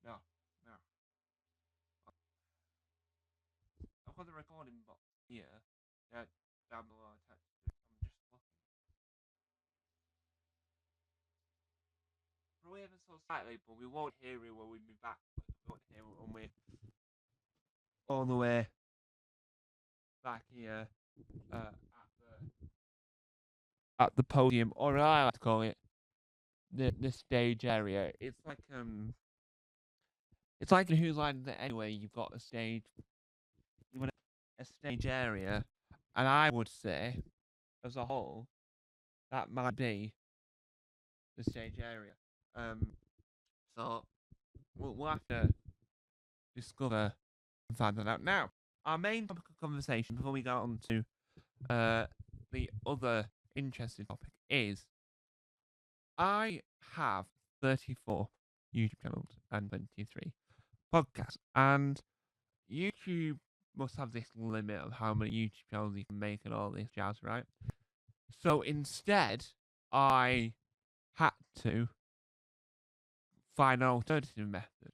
S2: No, no. I've got the recording box here. Down below attached to it. I'm just looking. Probably ever so slightly, but we won't hear it when we be back. We won't hear it when we're all the way back here at the podium, or I like to call it the stage area. It's like in Whose Line Is It Anyway. You've got a stage, you want a stage area, and I would say, as a whole, that might be the stage area. So we'll have to discover and find that out. Now, our main topic of conversation before we go on to the other interesting topic is I have 34 YouTube channels and 23 podcasts, and YouTube must have this limit of how many YouTube channels you can make and all this jazz, right? So instead, I had to find an alternative method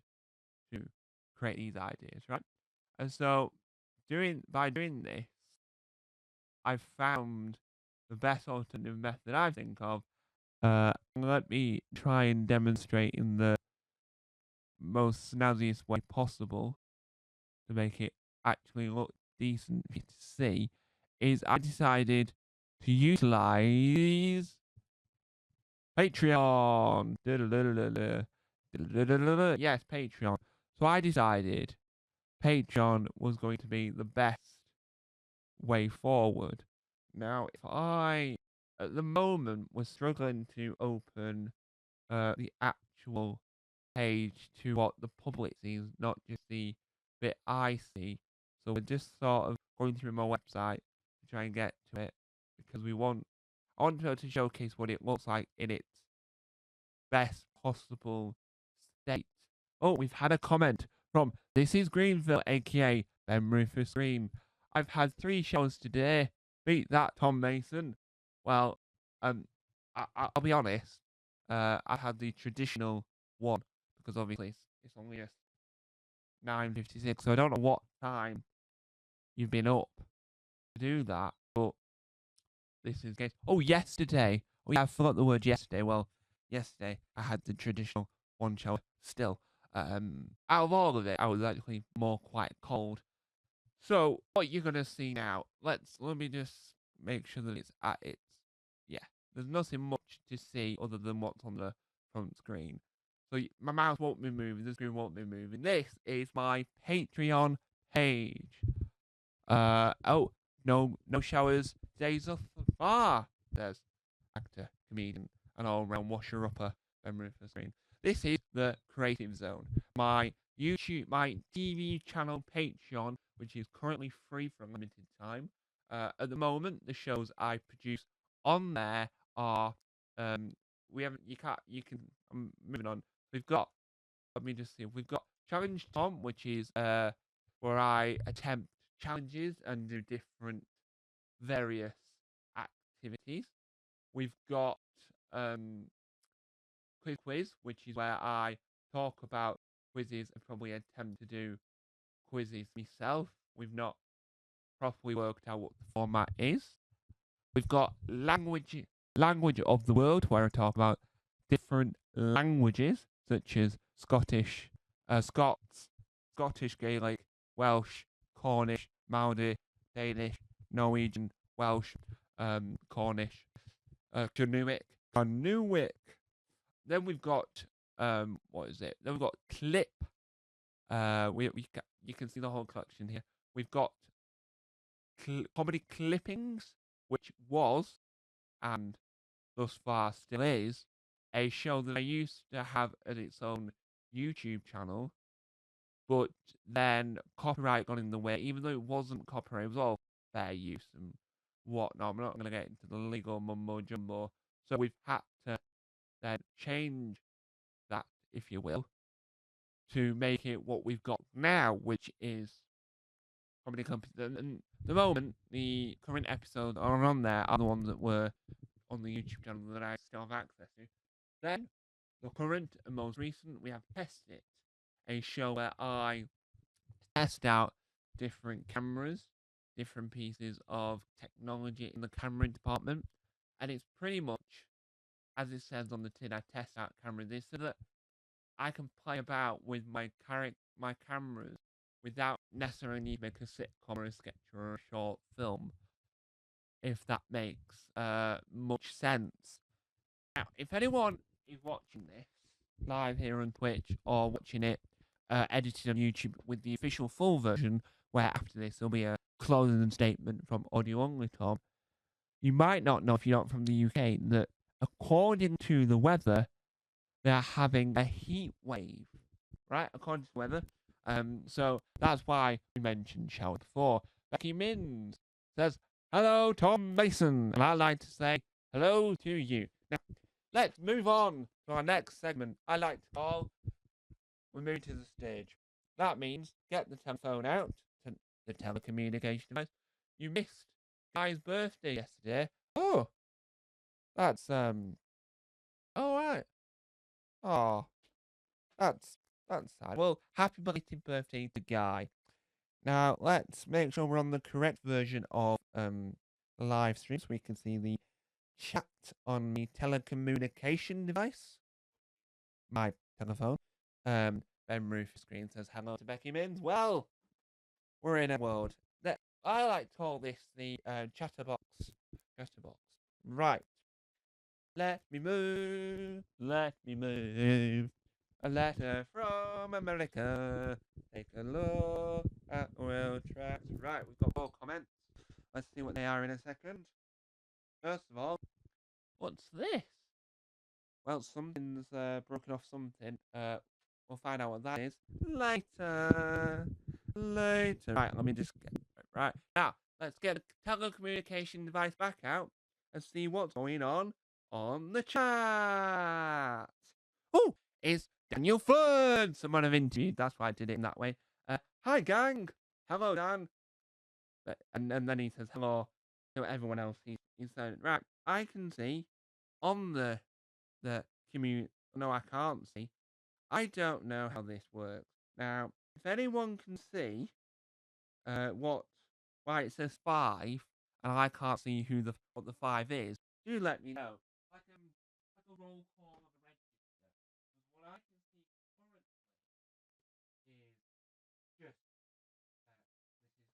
S2: to create these ideas, right? And so, by doing this, I found the best alternative method I think of. Let me try and demonstrate in the most snazziest way possible to make it actually look decent for you to see. Is I decided to utilize Patreon. Yes, Patreon. So I decided Patreon was going to be the best way forward. Now, if I at the moment we're struggling to open the actual page to what the public sees, not just the bit I see. So we're just sort of going through my website to try and get to it because I want to be able to showcase what it looks like in its best possible state. Oh, we've had a comment from This is Greenville, aka Ben Rufus Green. I've had 3 shows today. Beat that, Tom Mason. Well, I'll be honest. I had the traditional one because obviously it's only just 9:56, so I don't know what time you've been up to do that. But this is case. Oh, yesterday. Oh yeah, I forgot the word yesterday. Well, yesterday I had the traditional 1 shower. Still, out of all of it, I was actually more quite cold. So what you're gonna see now? Let me just make sure that it's at its. Yeah, there's nothing much to see other than what's on the front screen. So my mouse won't be moving, the screen won't be moving. This is my Patreon page. Oh, no showers. Days off far. There's actor, comedian, and all-round washer-upper memory for the screen. This is the Creative Zone, my TV channel Patreon, which is currently free for a limited time. At the moment, the shows I produce on there are we haven't you can I'm moving on. We've got let me just see. We've got Challenge Tom, which is where I attempt challenges and do different various activities. We've got Quiz, which is where I talk about quizzes and probably attempt to do quizzes myself. We've not properly worked out what the format is. We've got language of the world, where I talk about different languages such as Scottish Gaelic, Welsh, Cornish, Maori, Danish, Norwegian, Welsh, Cornish, Canuic. Then we've got what is it? Then we've got Clip. You can see the whole collection here. We've got comedy clippings, which was and thus far still is a show that I used to have as its own YouTube channel, but then copyright got in the way. Even though it wasn't copyright, it was all fair use and whatnot. I'm not going to get into the legal mumbo jumbo. So we've had to then change that, if you will, to make it what we've got now, which is comedy company. And the moment the current episodes are on there are the ones that were on the YouTube channel that I still have access to. Then the current and most recent, we have Test It, a show where I test out different cameras, different pieces of technology in the camera department, and it's pretty much as it says on the tin. I test out cameras so that I can play about with my cameras without necessarily needing to make a sitcom or a sketch or a short film, if that makes much sense. Now, if anyone is watching this live here on Twitch or watching it edited on YouTube with the official full version, where after this there'll be a closing statement from Audio Only Tom, you might not know if you're not from the UK that according to the weather, they are having a heat wave, right? According to the weather. So that's why we mentioned shower before. Becky Minns says, "Hello, Tom Mason," and I'd like to say hello to you. Now, let's move on to our next segment. I like to call we move to the stage. That means get the telephone out, to the telecommunication device. You missed Guy's birthday yesterday. Oh, that's all right. Oh, that's sad. Well, happy belated birthday to Guy. Now let's make sure we're on the correct version of the live stream so we can see the chat on the telecommunication device. My telephone. Ben Rufus Screen says hello to Becky Minns. Well, we're in a world that I like to call this the ChatterBox. ChatterBox. Right. Let me move. Let me move. A letter from America. Take a look at oil tracks. Right, we've got more comments. Let's see what they are in a second. First of all, What's this? Well, something's broken off something. We'll find out what that is later. Later. Right, let me just get right now. Let's get the telecommunication device back out and see what's going on the chat. Oh, it's Daniel Flood. Someone I've interviewed. That's why I did it in that way. Hi, gang. Hello, Dan. And then he says hello to everyone else. He's saying, right, I can see on the community. No, I can't see. I don't know how this works. Now, if anyone can see why it says 5 and I can't see what the 5 is, do let me know. Like a roll call of a register. Because what I can see currently is just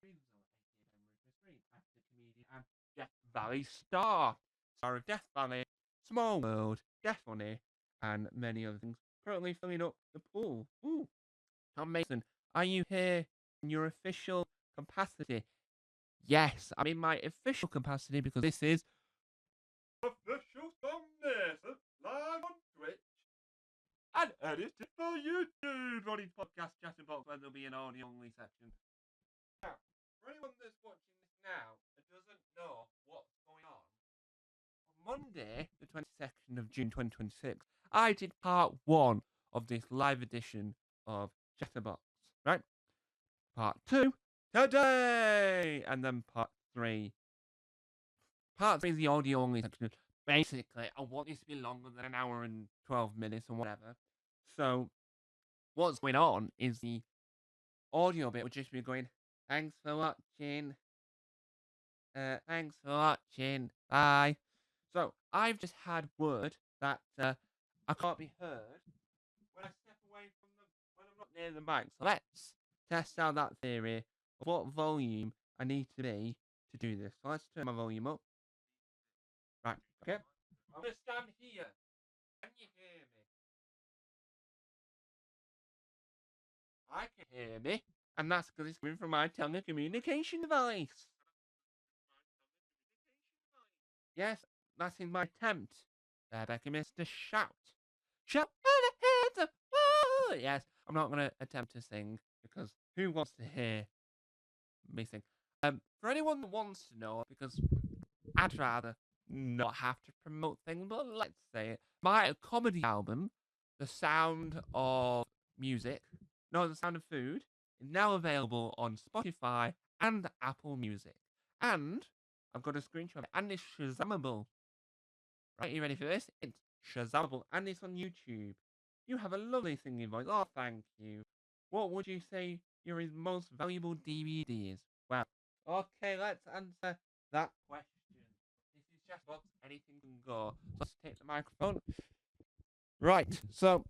S2: this is Greenville, actor, comedian, and Death Valley star. Star of Death Valley, Small World, Death Funny, and many other things. Currently filling up the pool. Ooh. Tom Mason, are you here in your official capacity? Yes, I'm in my official capacity because this is official Tom Mason live on Twitch and edited for YouTube. On his podcast ChatterBox, where there'll be an audio only section. Now, for anyone that's watching this now and doesn't know what's going on Monday, the 22nd of June 2026, I did part 1 of this live edition of ChatterBox, right? Part 2 today, and then part 3. Part 3 is the audio only section. Basically, I want this to be longer than an hour and 12 minutes or whatever. So, what's going on is the audio bit will just be going, thanks for watching. Thanks for watching. Bye. So, I've just had word that I can't be heard when I step away from when I'm not near the mic. So, let's test out that theory of what volume I need to be to do this. So, let's turn my volume up. Right, okay. I'm going to stand here. Can you hear me? I can hear me. And that's because it's coming from my telecommunication device. Yes, that's in my attempt. There, Becky, Mr. Shout. Shout out the hands of whoa! Yes, I'm not going to attempt to sing because who wants to hear me sing? For anyone that wants to know, because I'd rather not have to promote things, but let's say it. My comedy album, The Sound of Music, no, The Sound of Food, is now available on Spotify and Apple Music. And I've got a screenshot of it, and it's Shazamable. Right, you ready for this? It's Shazamable, and it's on YouTube. You have a lovely singing voice. Oh, thank you. What would you say your most valuable DVD is? Well, okay, let's answer that question. This is just box, anything can go. So let's take the microphone. Right, so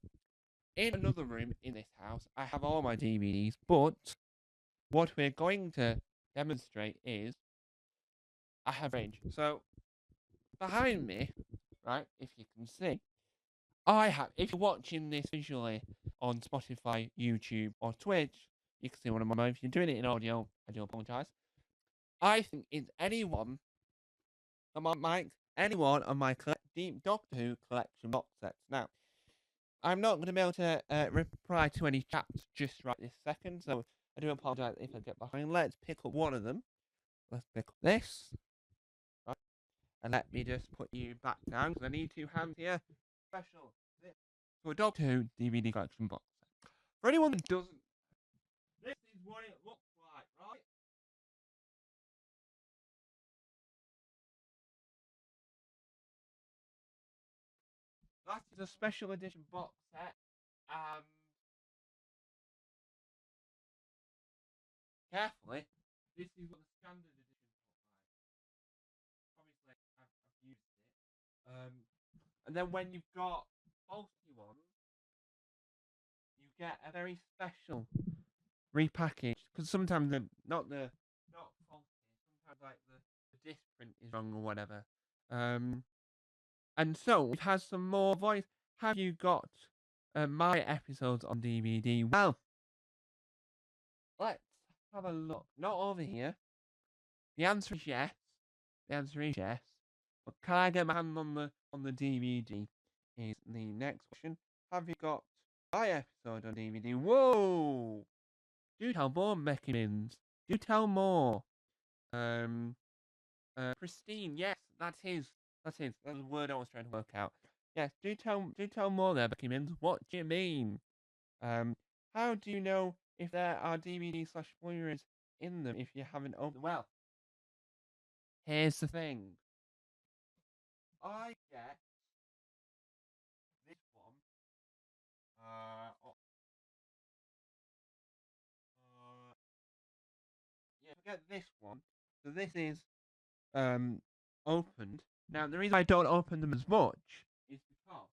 S2: in another room in this house, I have all my DVDs, but what we're going to demonstrate is I have range. So behind me, right, if you can see, if you're watching this visually on Spotify, YouTube, or Twitch, you can see one of my mics. If you're doing it in audio, I do apologise. I think it's anyone on my mic, anyone on my Deep Doctor Who collection box sets. Now, I'm not going to be able to reply to any chats just right this second, so I do apologise if I get behind. Let's pick up one of them. Let's pick up this. Right. And let me just put you back down, because I need 2 hands here. Special. So a Doctor Who DVD collection box set. For anyone that doesn't, this is what it looks like, right? That is a special edition box set. Carefully, this is what the standard edition looks like. Obviously, I've used it. And then when you've got bulky ones, you get a very special repackaged, because sometimes not faulty. Sometimes like the disc print is wrong or whatever. And so it has some more voice. Have you got my episodes on DVD? Well, let's have a look. Not over here. The answer is yes. The answer is yes. But can I get my hand on the on the DVD is the next question. Have you got my episode on DVD? Whoa! Do tell more, Becky Mins. Do tell more. Christine, yes, that is. That's the word I was trying to work out. Yes, do tell more there, Becky Mins. What do you mean? Um, how do you know if there are DVD/Blu-rays in them if you haven't opened? Well, here's the thing. I get this one. Yeah, forget this one. So this is opened. Now the reason I don't open them as much is because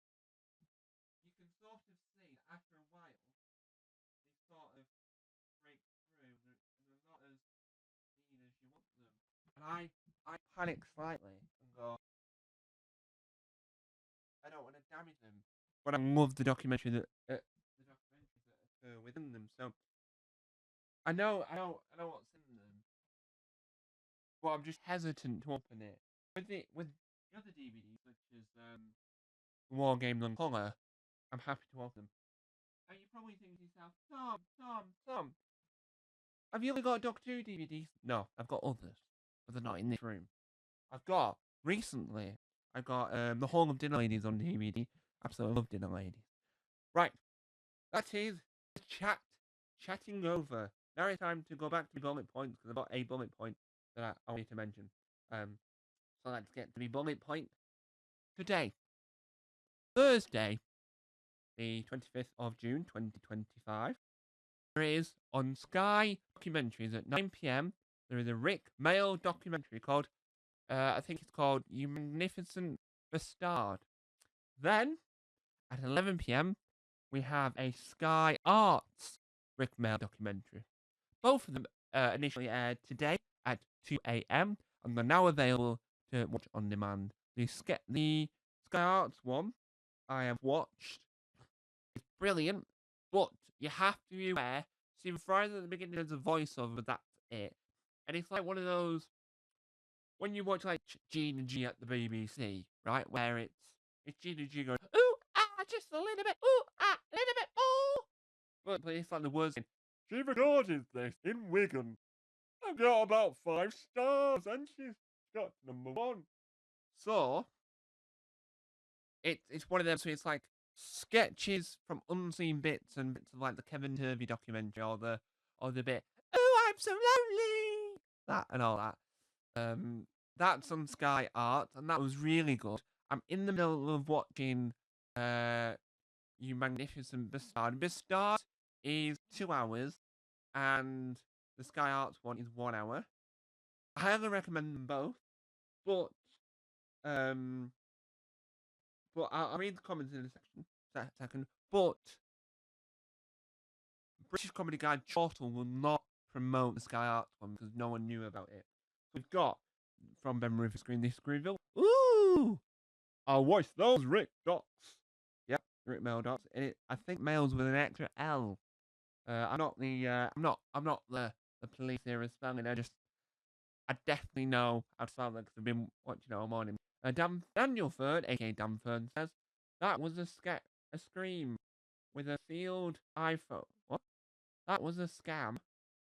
S2: you can sort of see that after a while they sort of break through and they're not as clean as you want them. And I panic slightly and go, I don't want to damage them. But I love the documentary the documentaries that occur within them. So I know what's in them, but I'm just hesitant to open it. With the other DVDs, such as War Games on Color, I'm happy to open them. And you probably think to yourself, Tom, have you only got Doctor Who DVDs? No, I've got others, but they're not in this room. I've got recently, I got the Hall of Dinner Ladies on DVD. Absolutely love Dinner Ladies. Right, that is chatting over. Now it's time to go back to the bullet points because I've got a bullet point that I need to mention. So let's get to the bullet point today, Thursday, the 25th of June, 2025. There is on Sky Documentaries at 9 p.m. There is a Rick Mail documentary called, I think it's called You Magnificent Bastard. Then at 11 p.m. we have a Sky Arts Rick Mail documentary. Both of them initially aired today at 2 a.m. and they're now available to watch on demand. The Sky Arts one I have watched. It's brilliant, but you have to be aware. See, right at the beginning there's a voiceover, but that's it. And it's like one of those when you watch like Gina G at the BBC, right, where it's Gina G going, ooh just a little bit, ooh a little bit more. But it's like the words. She recorded this in Wigan. I've got about 5 stars, and she's got #1. So it's one of them. So it's like sketches from unseen bits and bits of like the Kevin Turvey documentary or the bit. Oh, I'm so lonely. That and all that. That's on Sky Art, and that was really good. I'm in the middle of watching You Magnificent Bastard. Bastard is 2 hours, and the Sky Arts one is 1 hour. I highly recommend them both, but um, I'll read the comments in a second. But British comedy guide Chortle will not promote the Sky Arts one because no one knew about it. We've got from Ben River Screen this Screenville. Ooh, I'll watch those Rick docs. Yep, Rick Mail docs. I think mails with an extra L. I'm not the police here as spelling. I definitely know how to spell that because I've been watching it all morning. Daniel Fern, aka Dan Fern, says that was a scream with a sealed iPhone. What? That was a scam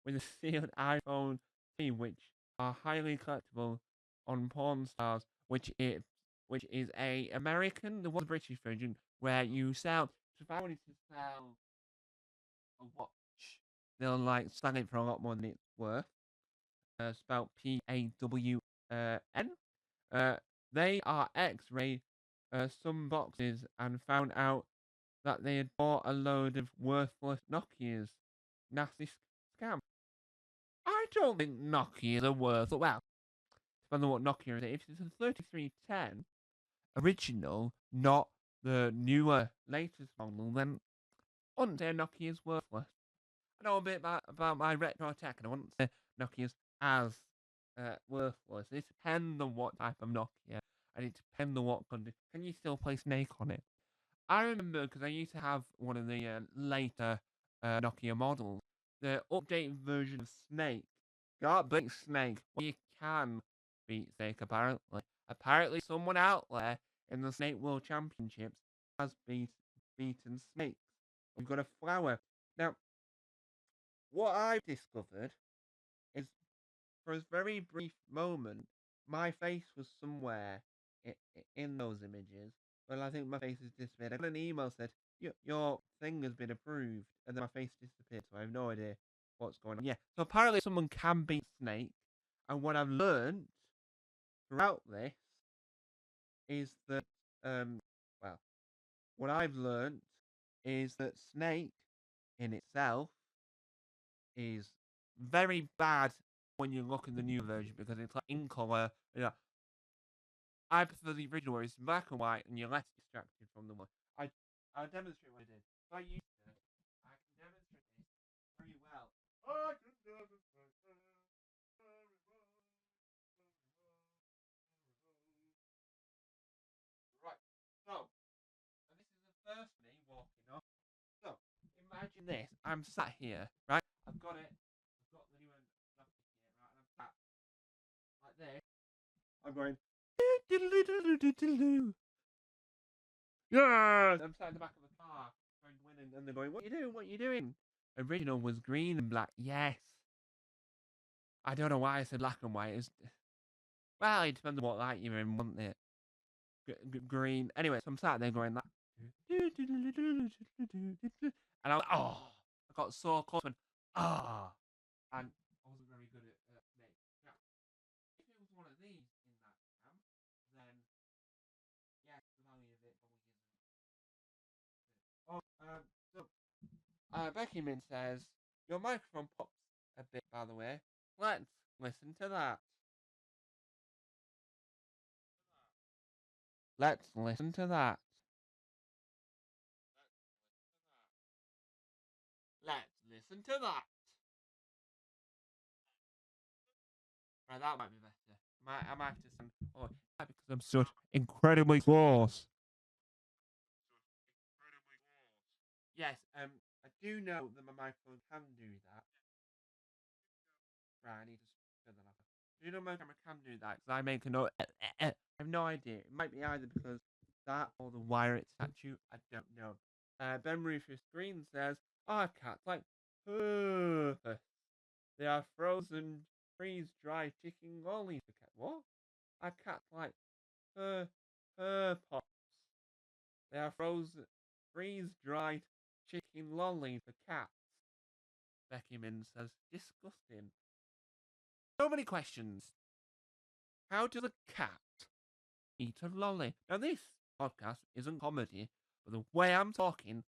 S2: with a sealed iPhone 3, which are highly collectible on Pawn Stars, which is a American, the one British version, where you sell. So if I wanted to sell a watch, they'll like sell it for a lot more than it's worth. Spelled PAWN. They are X-ray some boxes and found out that they had bought a load of worthless Nokias. Nasty scam. I don't think Nokias are worth. Well, depending on what Nokia is. If it's a 3310 original, not the newer, latest model, then I wouldn't say Nokia is worthless. I know a bit about my retro tech, and I wouldn't say Nokia's as worthless. It depends on what type of Nokia, and it depends on what condition. Can you still play Snake on it? I remember because I used to have one of the later Nokia models, the updated version of Snake. Can't beat Snake. Well, you can beat Snake, apparently. Apparently, someone out there in the Snake World Championships has beaten snakes. We've got a flower. Now, what I've discovered is for a very brief moment, my face was somewhere in those images. Well, I think my face has disappeared. I got an email said, your thing has been approved, and then my face disappeared, so I have no idea what's going on. Yeah, so apparently someone can beat Snake, and what I've learned throughout this is that, well, what I've learned is that Snake in itself is very bad when you look at the new version because it's like in color. I prefer the original where it's black and white and you're less distracted from the one. I'll demonstrate what I did. If I use this, I can demonstrate this very well. I can demonstrate this very well. Right. So, and this is the first me walking up. So, imagine this. I'm sat here, right? I've got it. I've got the new one stuff here, right? And I'm sat like this. I'm going. Yeah, I'm sat in the back of the car trying to win, and they're going, "What are you doing? What are you doing?" Original was green and black. Yes, I don't know why I said black and white. Well, it depends on what light you're in, wouldn't it? Green. Anyway, so I'm sat there going that, and I was, oh, I got so close and and I wasn't very good at snake. Now, if it was one of these in that camp, then yes, the value of it probably isn't. Oh, so Beckyman says, your microphone pops a bit, by the way. Let's listen to that. Let's listen to that. Let's listen to that. Right, that might be better. I might have to sound. Oh, because I'm such incredibly close. Yes, I do know that my microphone can do that. Right, I need to turn that off. Do you know my camera can do that? Because I make a note. I have no idea. It might be either because that or the wire it's attached to. I don't know. Ben Rufus Green says, our cats like perfect. They are frozen, freeze dried chicken lollies for cat. What? Our cats like pops. They are frozen, freeze dried chicken lollies for cats. Becky Min says, disgusting. So many questions. How does a cat eat a lolly? Now, this podcast isn't comedy, but the way I'm talking.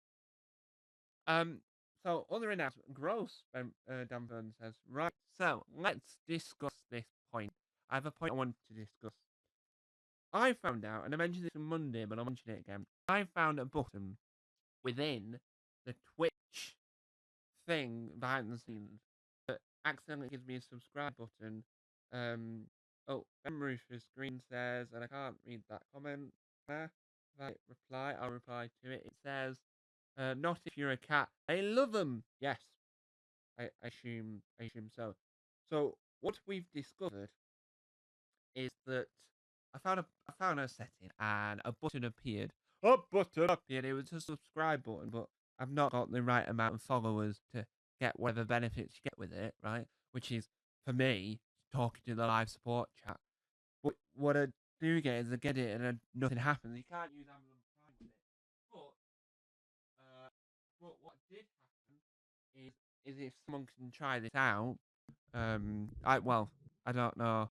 S2: So, other announcement. Gross, Dan Burns says. Right, so let's discuss this point. I have a point I want to discuss. I found out, and I mentioned this on Monday, but I'll mention it again. I found a button within the Twitch thing behind the scenes that accidentally gives me a subscribe button. Ben Rufus Green says, and I can't read that comment. If I reply, I'll reply to it. It says, not if you're a cat. I love them. Yes, I assume so. So what we've discovered is that I found a setting and a button appeared. A button appeared. It was a subscribe button, but I've not got the right amount of followers to get whatever benefits you get with it, right? Which is for me talking to the live support chat. But what I do get is I get it and nothing happens. You can't use Amazon Prime with it. Uh, but what did happen is if someone can try this out, I don't know.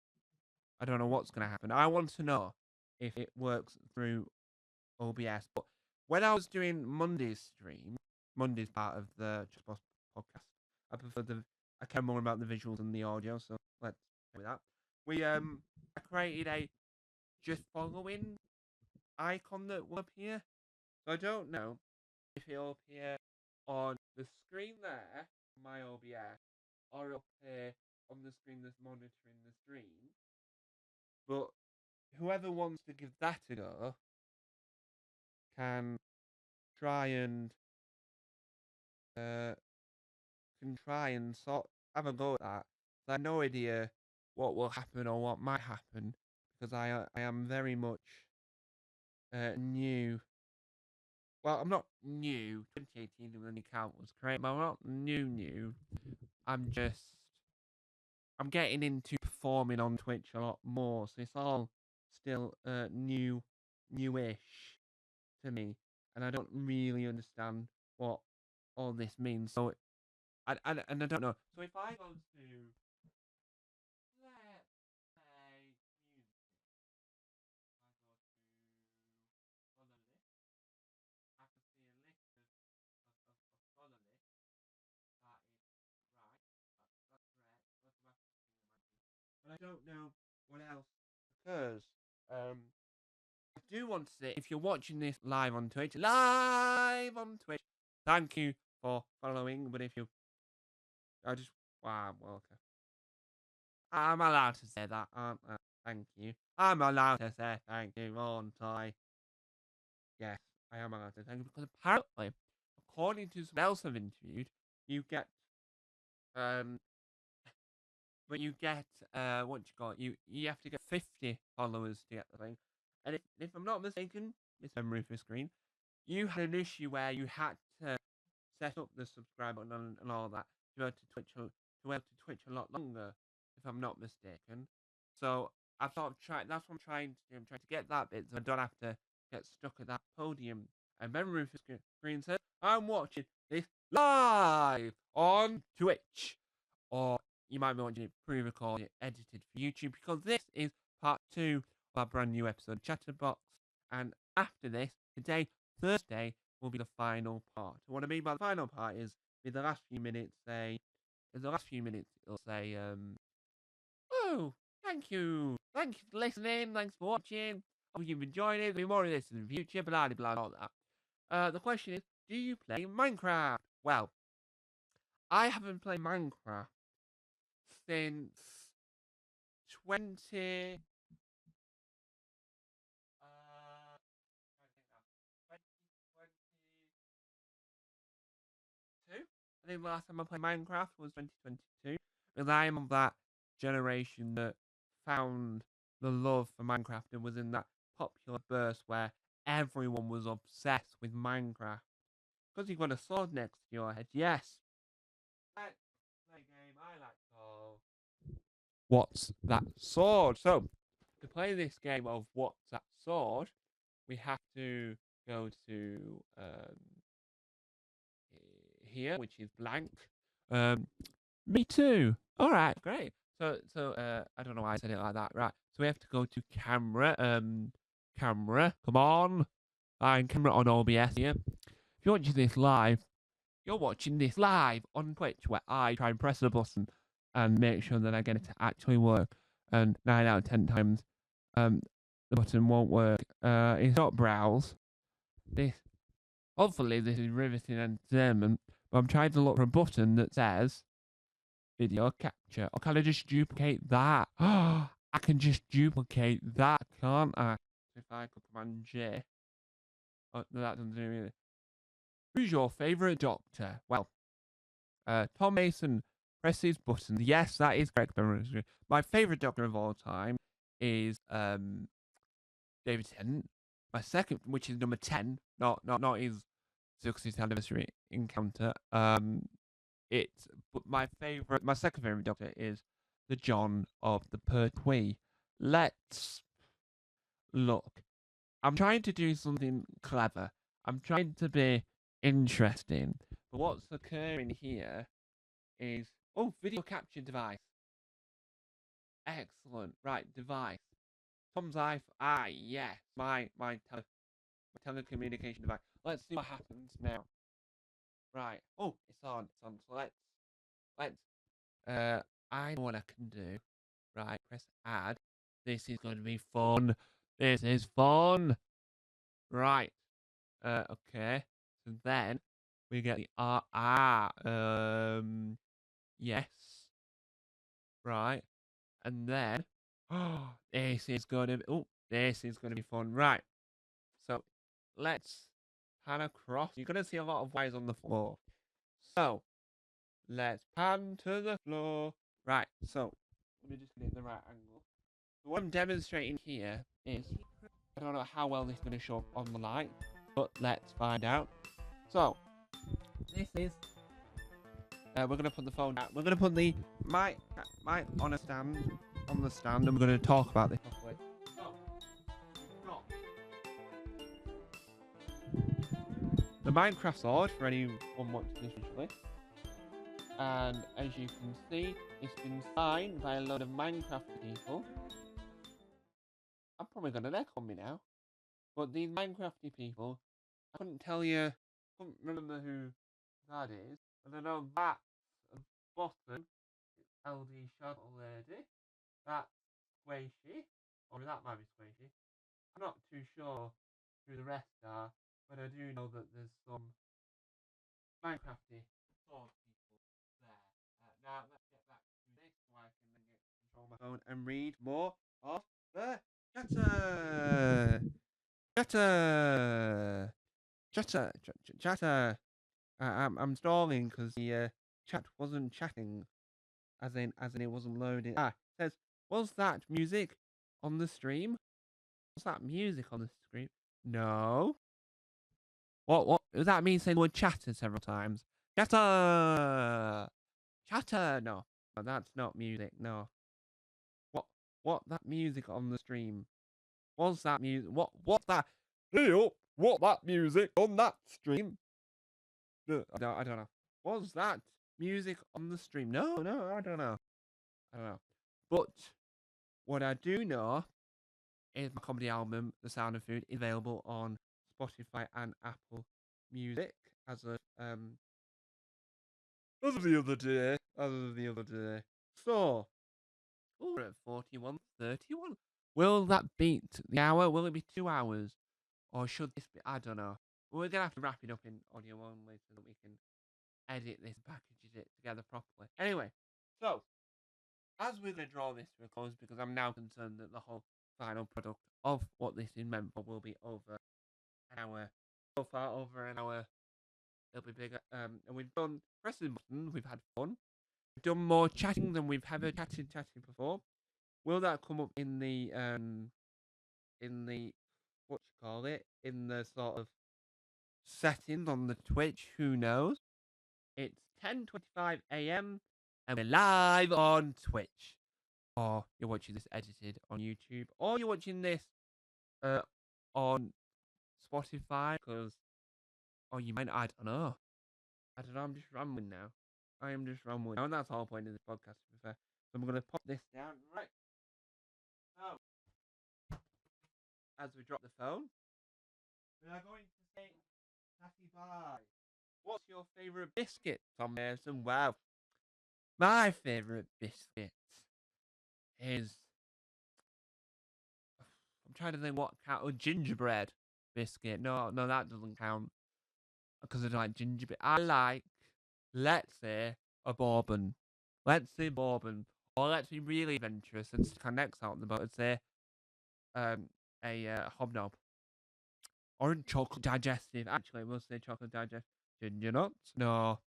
S2: I don't know what's going to happen. I want to know if it works through OBS. But when I was doing Monday's stream, Monday's part of the ChatterBox podcast, I care more about the visuals and the audio. So let's go with that. I created a just following icon that will appear. So I don't know if it'll appear on the screen there, my OBS, or it'll appear on the screen that's monitoring the stream. But whoever wants to give that a go can try and uh, sort have a go at that. I have no idea what will happen or what might happen because I am very much new. Well, I'm not new. 2018 when the account was created, but I'm not new. I'm just I'm getting into performing on Twitch a lot more, so it's all still newish to me, and I don't really understand what all this means. So and I don't know. So if I go to let's say music, I go to follow list, I can see a list of follow lists. That is right. That's correct. But I don't know what else occurs. I do want to say, if you're watching this live on Twitch, thank you for following. But if you, I just, wow, well, okay. I'm allowed to say that, aren't I? Thank you. I'm allowed to say thank you, aren't I? Yes, I am allowed to thank you because apparently, according to someone else I've interviewed, you get, um, but you get, what you got? You have to get 50 followers to get the thing. And if I'm not mistaken, Miss Memory for Screen, you had an issue where you had to set up the subscribe button and all that to be able to Twitch a lot longer, if I'm not mistaken. So I thought that's what I'm trying to do. I'm trying to get that bit so I don't have to get stuck at that podium. And Memory for Screen says, I'm watching this live on Twitch. Or you might be watching it pre-recorded, edited for YouTube, because this is part 2 of our brand new episode, ChatterBox. And after this, today, Thursday, will be the final part. What I mean by the final part is, in the last few minutes, it'll say, oh, thank you for listening, thanks for watching, hope you've enjoyed it, there'll be more of this in the future, blah, blah, blah, all that. The question is, do you play Minecraft? Well, I haven't played Minecraft since 20... I think the last time I played Minecraft was 2022. Because I am of that generation that found the love for Minecraft and was in that popular burst where everyone was obsessed with Minecraft. Because you've got a sword next to your head, yes. Let's play a game I like called What's That Sword? So, to play this game of What's That Sword, we have to go to here, which is blank. Me too. All right, great. So I don't know why I said it like that. Right. So we have to go to camera. Camera. Come on. I'm camera on OBS here. If you're watching this live, you're watching this live on Twitch, where I try and press the button and make sure that I get it to actually work. And 9 out of 10 times, the button won't work. It's not browse. Hopefully this is riveting entertainment. But I'm trying to look for a button that says video capture. Or can I just duplicate that? I can just duplicate that, can't I? If I could command J. Oh, no, that doesn't do it either. Who's your favourite doctor? Well, Tom Mason presses buttons. Yes, that is correct. My favourite doctor of all time is David Tennant. My second, which is number 10, not his 60th anniversary encounter. But my second favorite doctor is the John of the Pertwee. Let's look. I'm trying to do something clever. I'm trying to be interesting. But what's occurring here is video capture device. Excellent. Right, device. Tom's iPhone. Yes. My telecommunication device. Let's see what happens now. Right. Oh, it's on. It's on. So let's I know what I can do. Right, press add. This is going to be fun. This is fun. Right. Okay. So then we get the yes. Right. And then this is going to be fun. Right. So let's pan across. You're going to see a lot of wires on the floor. So let's pan to the floor. Right. So let me just get it in the right angle. So what I'm demonstrating here is I don't know how well this is going to show up on the light, but let's find out. So, this is... we're going to put the phone down. We're going to put the mic on a stand, and we're going to talk about this properly. So, we've got the Minecraft sword, for anyone watching this visually. And as you can see, it's been signed by a load of Minecraft people. I'm probably gonna neck on me now. But these Minecrafty people, I couldn't remember who that is. But I know that's a bottom, LD Shadow Lady. That's Squishy. Or that might be Squishy. I'm not too sure who the rest are, but I do know that there's some Minecrafty sword people there. Now let's get back to this so I can then get control my phone and read more of the chatter. Chatter. Chatter. I'm stalling because the chat wasn't chatting, as in it wasn't loading. It says, was that music on the stream? Was that music on the stream? No. What? Was that me saying the word chatter several times? Chatter! Chatter! No. No, that's not music, no. What that music on the stream? Was that music? What that? Hey, what that music on that stream? I don't know. Was that music on the stream? No, I don't know. But what I do know is my comedy album, The Sound of Food, is available on Spotify and Apple Music as of the other day. So we're at 41:31. Will that beat the hour? Will it be 2 hours? Or should this be? I don't know. We're gonna have to wrap it up in audio only so that we can edit this, package it together properly. Anyway, so as we're gonna draw this to a close, because I'm now concerned that the whole final product of what this is meant for will be over an hour. So far, over an hour. It'll be bigger. And we've done pressing buttons. We've had fun. We've done more chatting than we've ever chatted before. Will that come up in the what you call it, in the sort of settings on the Twitch? Who knows? It's 10:25 a.m. and we're live on Twitch. Or you're watching this edited on YouTube, or you're watching this on Spotify, or you might, I don't know. I'm just rambling now. I am just rambling. And that's the whole point of this podcast, to be fair. So I'm going to pop this down right. So, as we drop the phone, we are going to say happy bye. What's your favourite biscuit, Tom Mason? Wow. My favourite biscuit is... I'm trying to think what count. Oh, gingerbread biscuit. No, that doesn't count. Because I don't like gingerbread. I like, let's say, a bourbon. Let's say bourbon. Or let's be really adventurous and stick our necks out in the boat and say a hobnob. Or a chocolate digestive. Actually, we'll say chocolate digestive. Ginger nuts? No.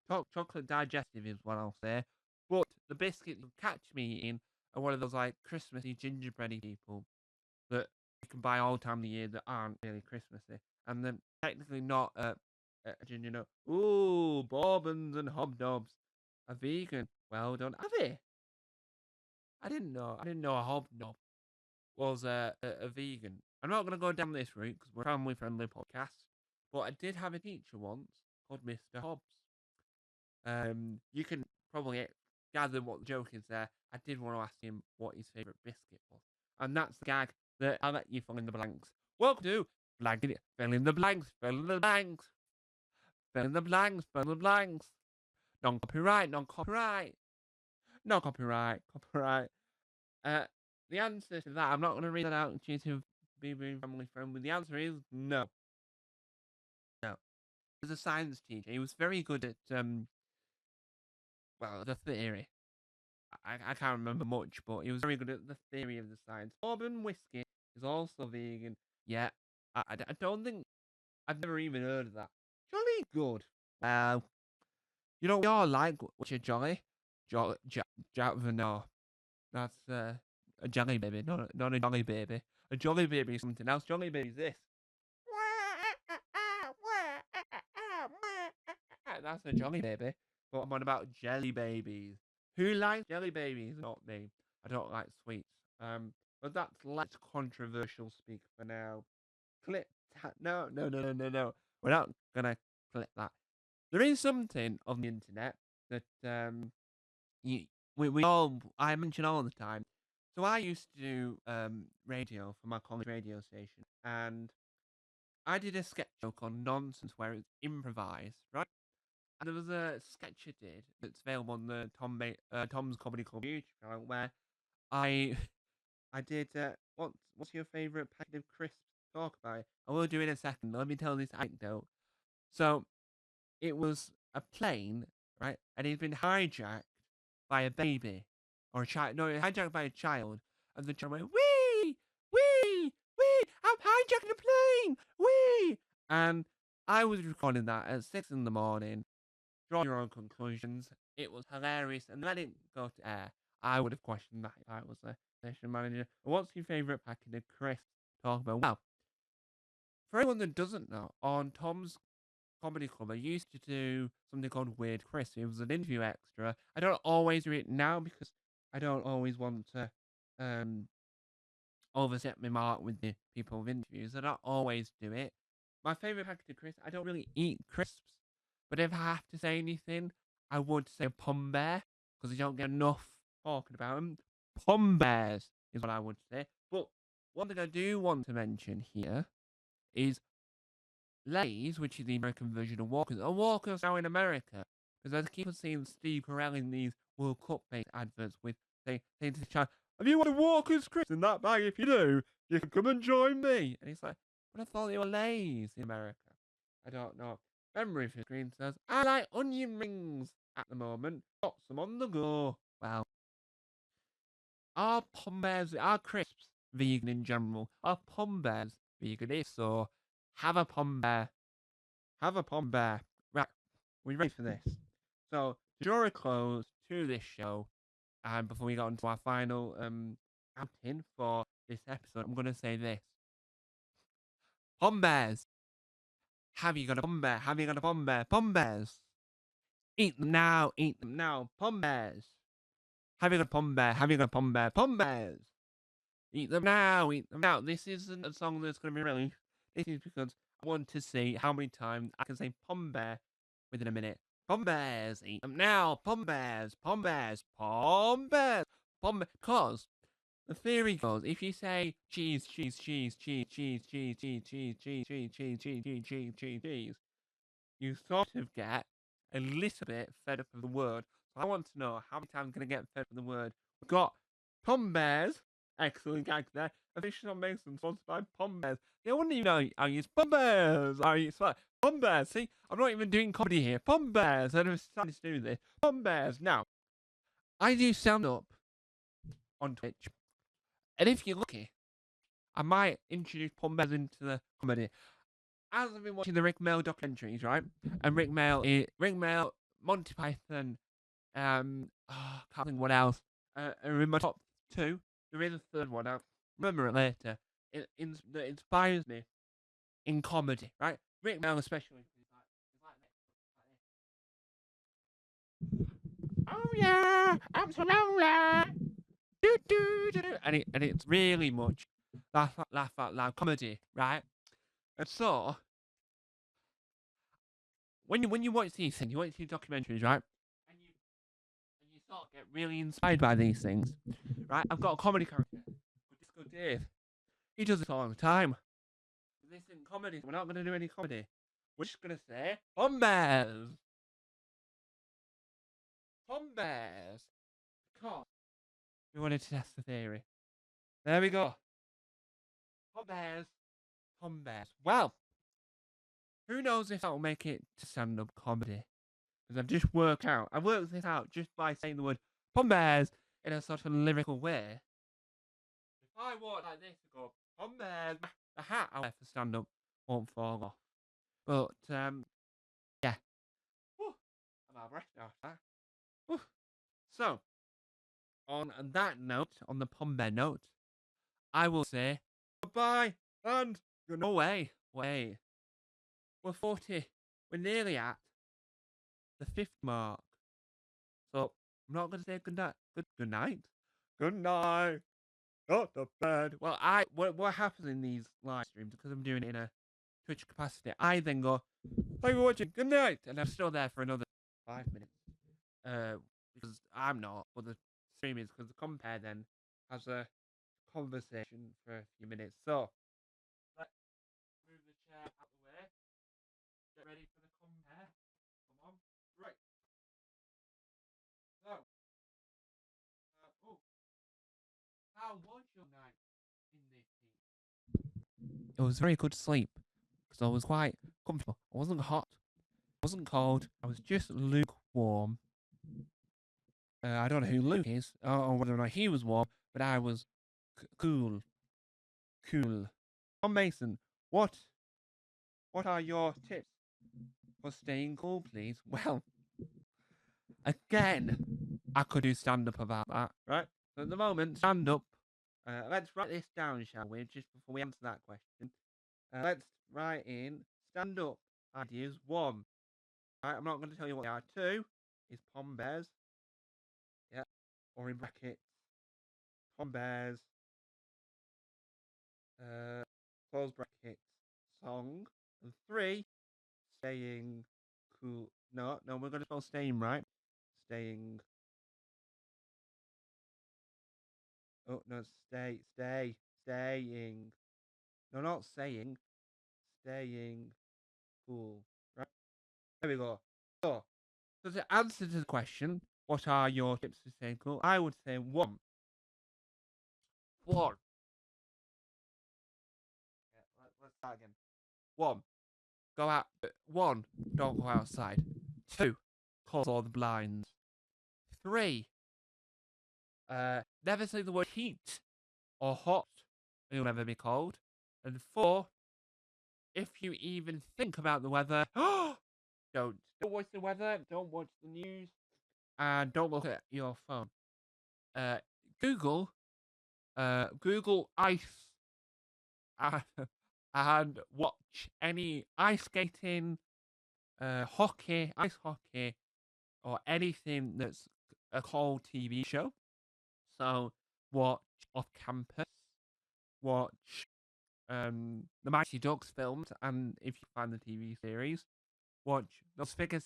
S2: Chocolate digestive is what I'll say. But the biscuit you catch me in are one of those like Christmassy gingerbready people that you can buy all time of the year that aren't really Christmassy. And then technically not a ginger nut. Ooh, bourbons and hobnobs are vegan. Well done. Are they? I didn't know. A hobnob was a vegan. I'm not going to go down this route because we're a family-friendly podcast. But I did have a teacher once called Mr. Hobbs. You can probably gather what the joke is there. I did want to ask him what his favourite biscuit was. And that's the gag that I'll let you fill in the blanks. Welcome to Blanket. Fill in the blanks. Fill in the blanks. Fill in the blanks. Fill in the blanks. Non-copyright. Non-copyright. No copyright. Copyright. The answer to that, I'm not going to read that out due to being family friendly. The answer is no. No. He was a science teacher. He was very good at, well, the theory. I can't remember much, but he was very good at the theory of the science. Bourbon whiskey is also vegan. Yeah, I don't think... I've never even heard of that. Jolly good. Well, you know, we all like which are jolly. No. That's a jelly baby, not a jolly baby. A jolly baby is something else. Jolly baby is this. That's a jolly baby. But I'm on about jelly babies. Who likes jelly babies? Not me. I don't like sweets. But that's less controversial speak for now. Clip that. No, no, no, no, no, no. We're not gonna clip that. There is something on the internet that you, we all I mention all the time. So I used to do radio for my college radio station, and I did a sketch show called Nonsense where it's improvised, right? And there was a sketch I did that's available on the Tom's Comedy Club YouTube channel where I I did what's your favourite packet of crisps? Talk about it. I will do in a second. Let me tell this anecdote. So it was a plane, right? And it had been hijacked by a baby or a child. No, it was hijacked by a child, and the child went, "Wee, wee, wee! I'm hijacking a plane, wee!" And I was recording that at 6 in the morning. Draw your own conclusions. It was hilarious, and let it go to air. I would have questioned that if I was the station manager. What's your favourite packet of crisps? Talk about. Well, for anyone that doesn't know, on Tom's Comedy Club, I used to do something called Weird Chris. It was an interview extra. I don't always do it now because I don't always want to um, overstep my mark with the people with interviews. I don't always do it. My favourite packet of crisps, I don't really eat crisps, but if I have to say anything, I would say Pom Bear because I don't get enough talking about them. Pom Bears is what I would say. But one thing I do want to mention here is Lay's, which is the American version of Walkers, are Walkers now in America. Because I keep on seeing Steve Carell in these World Cup based adverts with saying to the child, "Have you wanted Walkers crisps in that bag? If you do, you can come and join me." And he's like, "But I thought they were Lay's in America." I don't know. Memory for Screen says, "I like onion rings at the moment. Got some on the go." Well, are Pom Bears, are crisps vegan in general? Are Pom Bears vegan? If so, have a Pom Bear. Have a Pom Bear. Right, we ready for this? So, to draw a close to this show, and before we go into our final outing for this episode, I'm going to say this. Pom Bears. Have you got a Pom Bear? Have you got a Pom Bear? Pom Bears. Eat them now. Eat them now. Pom Bears. Have you got a Pom Bear? Have you got a Pom Bear? Pom Bears. Eat them now. Eat them now. This isn't a song that's going to be released. This is because I want to see how many times I can say Pom Bear within a minute. Pom Bears, eat them now. Pom Bears, Pom Bears, Pom Bears, Pom Bears. Because the theory goes, if you say cheese, cheese, cheese, cheese, cheese, cheese, cheese, cheese, cheese, cheese, cheese, cheese, cheese, cheese, cheese, cheese, you sort of get a little bit fed up of the word. So I want to know how many times can I get fed up of the word. We've got Pom Bears. Excellent gag there. Official on Mason sponsored by Pom Bears. I wouldn't even know I use Pom Bears. I use Pom Bears. See, I'm not even doing comedy here. Pom Bears. I decided to do this. Pom Bears. Now, I do stand up on Twitch. And if you're lucky, I might introduce Pom Bears into the comedy. As I've been watching the Rick Mail documentaries, right? And Rick Mail, Monty Python, can't think what else. Are in my top two. There is a third one. I'll remember it later. That inspires me in comedy, right? Rick Mail especially. Oh yeah, absolutely. Do, do, do, do. And it's really much laugh out loud comedy, right? And so when you watch these things, you watch these documentaries, right? And you sort of get really inspired by these things, right? I've got a comedy character, Disco Dave. He does this all the time. This isn't comedy. We're not going to do any comedy. We're just going to say Pom Bears. Pom Bears. Because we wanted to test the theory. There we go. Pom Bears. Pom Bears. Well, who knows if that will make it to stand-up comedy? Because I've worked this out just by saying the word Pom Bears in a sort of lyrical way. If I walk like this and go, Pom Bears, the hat I wear for stand-up won't fall off. But, yeah. Whew, I'm out of breath now. Whew. So, on that note, on the Pom Bear note, I will say Goodbye, and good. No way, wait. We're 40. We're nearly at the 50 mark. So I'm not gonna say good night. Good night. Good night. Not the bed. Well, what happens in these live streams, because I'm doing it in a Twitch capacity, I then go, thank you for watching, good night, and I'm still there for another 5 minutes. Because I'm not, but the stream is, because the compare then has a conversation for a few minutes. So let's move the chair out the way. Get ready for the compare. Come on. Right. So, oh, how was your night in this heat? It was very good sleep, because I was quite comfortable. I wasn't hot, I wasn't cold, I was just lukewarm. I don't know who Luke is, or whether or not he was warm, but I was cool. Cool. Tom Mason, what are your tips for staying cool, please? Well, again, I could do stand up about that, right? So at the moment, stand up. Let's write this down, shall we? Just before we answer that question. Let's write in stand up ideas. 1. Right, I'm not going to tell you what they are. 2 is Pom Bears. Yeah. Or in brackets, Pom Bears. Close brackets, song. And 3, staying cool. No, we're going to spell staying right. Staying. Oh, no, staying. No, not saying. Staying cool. Right? There we go. So to answer to the question, what are your tips for staying cool? I would say 1. 1. Yeah, let's start again. 1. Go out. 1. Don't go outside. 2. Close all the blinds. 3. Never say the word heat or hot. It'll never be cold. And 4. If you even think about the weather, don't watch the weather. Don't watch the news, and don't look at your phone. Uh, Google, Google ice, uh, and watch any ice skating, hockey, ice hockey, or anything that's a cold TV show. So watch Off Campus, watch the Mighty Ducks films, and if you find the TV series, watch that figure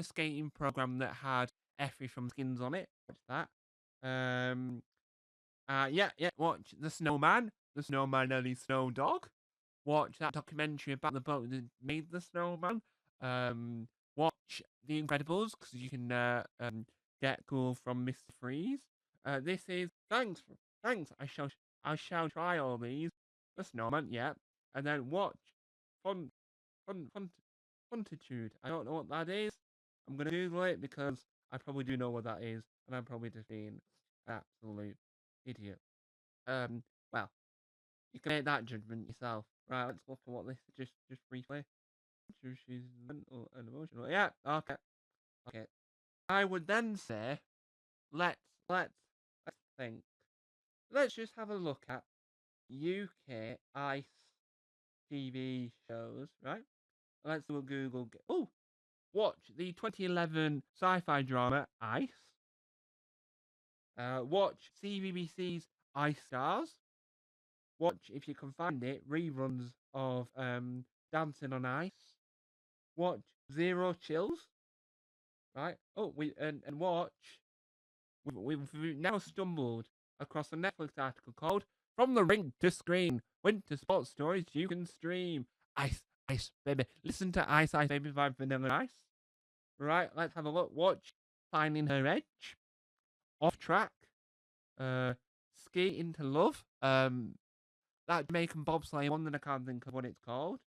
S2: skating program that had Effie from Skins on it. Watch that. Yeah. Watch The Snowman and his Snow Dog. Watch that documentary about the boat that made the snowman. Watch The Incredibles, because you can get cool from Mr. Freeze. This is thanks. I shall try all these. The Snowman, yeah, and then watch Fun Fun Fun Funtitude. I don't know what that is. I'm gonna Google it, because I probably do know what that is, and I'm probably just being an absolute idiot. Well, you can make that judgment yourself. Right, let's look at what this is just briefly. She's mental and emotional. Yeah, okay. I would then say, let's think. Let's just have a look at UK ice TV shows, right? Let's do a Google. Oh, watch the 2011 sci-fi drama Ice. Watch CBBC's Ice Stars. Watch, if you can find it, reruns of Dancing on Ice. Watch Zero Chills. Right. Oh, and watch. We've now stumbled across a Netflix article called "From the Rink to Screen: Winter Sports Stories You Can Stream." Ice, baby. Listen to Ice, Baby by Vanilla Ice. Right. Let's have a look. Watch Finding Her Edge. Off Track. Ski into Love. That Jamaican bobsleigh one that I can't think of what it's called.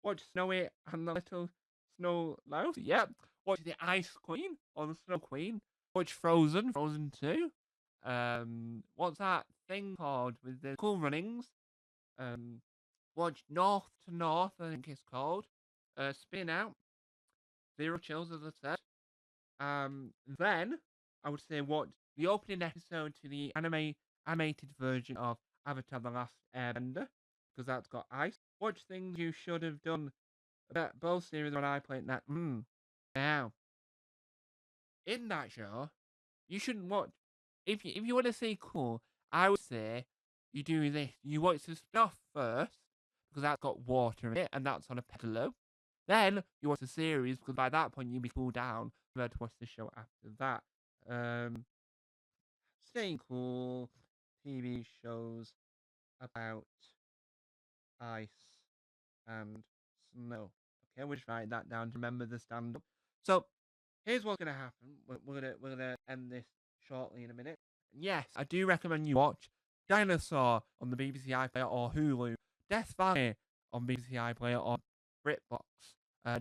S2: Watch Snowy and the Little Snow Louse. Yep. Watch The Ice Queen or the Snow Queen. Watch Frozen 2. What's that thing called with the cool runnings? Watch North to North, I think it's called. Spin Out. Zero Chills, as I said. Then I would say watch the opening episode to the animated version of Avatar: The Last Airbender, because that's got ice. Watch things you should have done. Both series when I played that. Now, in that show, you shouldn't watch. If you want to see cool, I would say you do this. You watch the stuff first, because that's got water in it, and that's on a pedalo. Then you watch the series, because by that point you'll be cooled down. You'll be able to watch the show after that. Staying cool TV shows about ice and snow. Okay, we'll just write that down to remember the stand-up. So here's what's gonna happen. We're gonna end this shortly in a minute. Yes, I do recommend you watch Dinosaur on the BBC iPlayer or Hulu, Death Valley on BBC iPlayer or BritBox,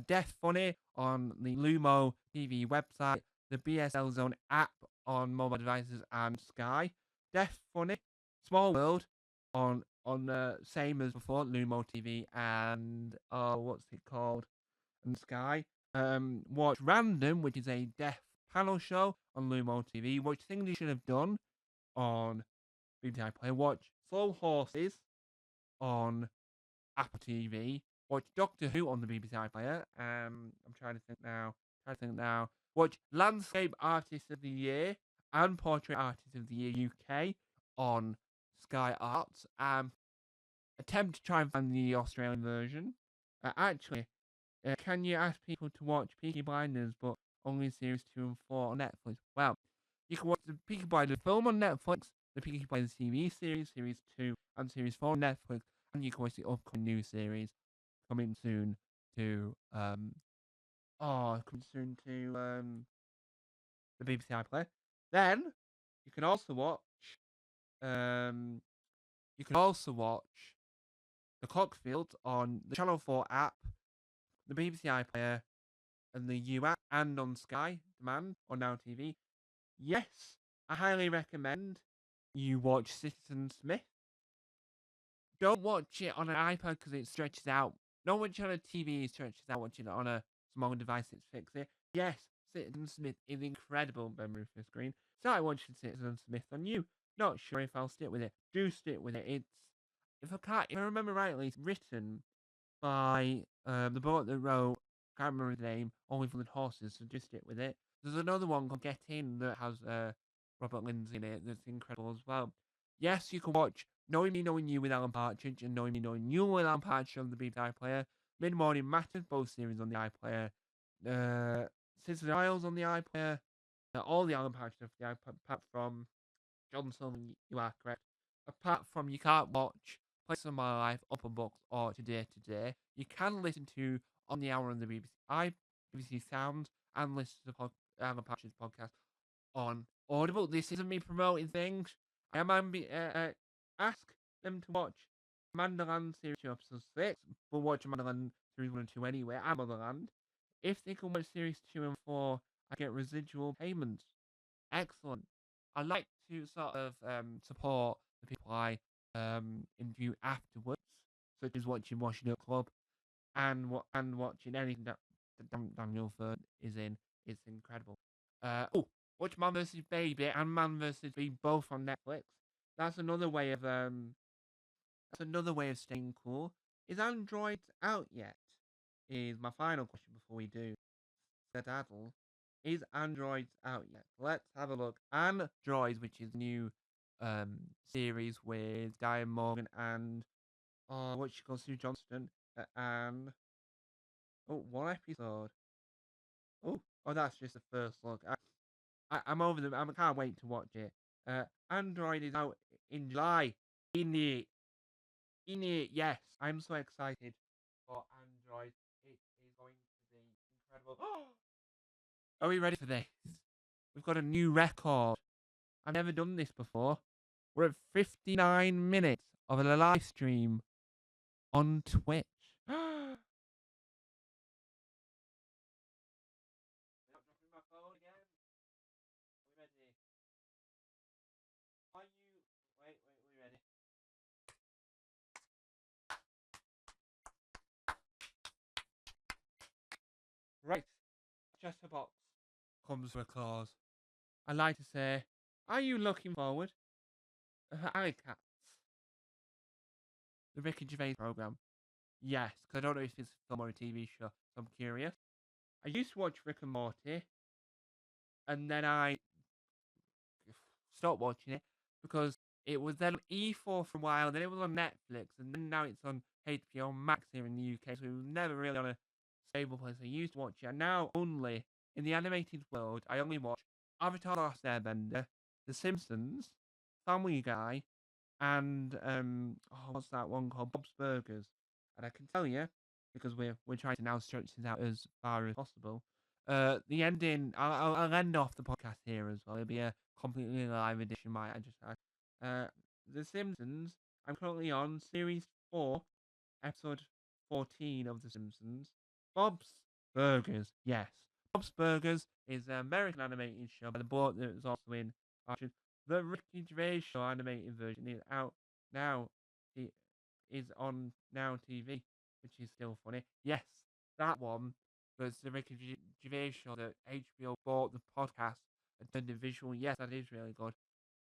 S2: Death Funny on the Lumo TV website, the BSL Zone app on mobile devices and Sky, Death Funny, Small World on same as before, Lumo TV and what's it called? And Sky. Watch Random, which is a deaf panel show on Lumo TV. Watch Things You Should Have Done on BBC iPlayer. Watch Slow Horses on Apple TV. Watch Doctor Who on the BBC iPlayer. I'm trying to think now. Watch Landscape Artist of the Year and Portrait Artist of the Year UK on Sky Arts. Attempt to try and find the Australian version. Actually, can you ask people to watch Peaky Blinders, but only series 2 and 4 on Netflix? Well, you can watch the Peaky Blinders film on Netflix, the Peaky Blinders TV series, series 2 and series 4 on Netflix, and you can watch the upcoming new series coming soon to the BBC iPlayer. Then you can also watch um the Clockfield on the Channel 4 app, the BBC iPlayer, and the U app, and on Sky Demand or Now TV. Yes, I highly recommend you watch Citizen Smith. Don't watch it on an iPad because it stretches out. Don't watch it on a TV, it stretches out. Watching it on a small device, it's fixed it. Yes, Citizen Smith is incredible memory for screen. Started watching Citizen Smith on you. Not sure if I'll stick with it. Do stick with it. If I remember rightly, it's written by the boat that wrote, can't remember his name, Only Fools and Horses, so just stick with it. There's another one called Get In that has Robert Lindsay in it that's incredible as well. Yes, you can watch Knowing Me, Knowing You with Alan Partridge and Knowing Me, Knowing You with Alan Partridge on the BBC iPlayer. Mid Morning Matters, both series on the iPlayer. Citizen Isles on the iPlayer. All the Alan Partridge stuff, the iPad, apart from Johnson, you are correct. Apart from you can't watch Place of My Life, Upper Books, or Today Today, you can listen to On the Hour on the BBC Sound and listen to Alan Partridge's podcast on Audible. This isn't me promoting things. I am ask them to watch Mandaland Series 2 Episode 6. We'll watch Mandaland Series 1 and 2 anyway, and Motherland. If they can watch Series 2 and 4, I get residual payments. Excellent. I like to sort of support the people I interview afterwards, such as watching Washing Up Club and watching anything that Daniel Fern is in. It's incredible. Watch Man vs Baby and Man vs Bee both on Netflix. That's another way of staying cool. Is Android out yet? Is my final question before we do. Skedaddle. Is Android out yet? Let's have a look. Android, which is new series with Diane Morgan and what she calls Sue Johnston and one episode. That's just the first look. I'm over them. I can't wait to watch it. Android is out in July. In it, yes. I'm so excited for Android. It is going to be incredible. Are we ready for this? We've got a new record. I've never done this before. We're at 59 minutes of a live stream on Twitch. I'm not dropping my phone again. Are we ready? Are you... Wait, we ready? Right. ChatterBox comes to a close. I'd like to say, are you looking forward? Alley cats. The Ricky Gervais program. Yes, because I don't know if it's a film or a TV show, so I'm curious. I used to watch Rick and Morty, and then I stopped watching it because it was then on E4 for a while, then it was on Netflix, and then now it's on HBO Max here in the UK, so it was never really on a stable place. I used to watch it, and now only in the animated world, I only watch Avatar: The Last Airbender, The Simpsons, Family Guy, and what's that one called? Bob's Burgers. And I can tell you, because we're trying to now stretch this out as far as possible. The ending. I'll end off the podcast here as well. It'll be a completely live edition, might I just add. The Simpsons. I'm currently on series 4, episode 14 of The Simpsons. Bob's Burgers. Yes, Bob's Burgers is an American animated show by the bloke that was also in Archer. The Ricky Gervais show animated version is out now. It is on Now TV, which is still funny. Yes, that one was the Ricky Gervais show that HBO bought the podcast and turned to visual. Yes, that is really good.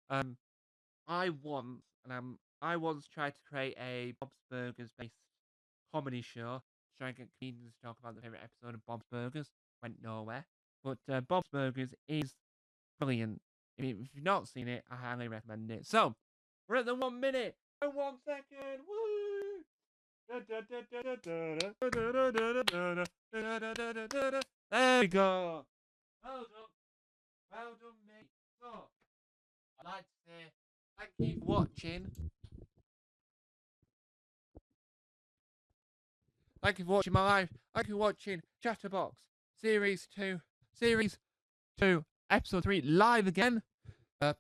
S2: Um, I once tried to create a Bob's Burgers based comedy show to try and get comedians to talk about the favorite episode of Bob's Burgers. Went nowhere. But Bob's Burgers is brilliant. If you've not seen it, I highly recommend it. So, we're at the 1 minute and 1 second. Woo! There we go. Well done. Well done, mate. So, I'd like to say thank you for watching. Thank you for watching my live. Thank you for watching ChatterBox Series 2. Series 2, Episode 3, live again.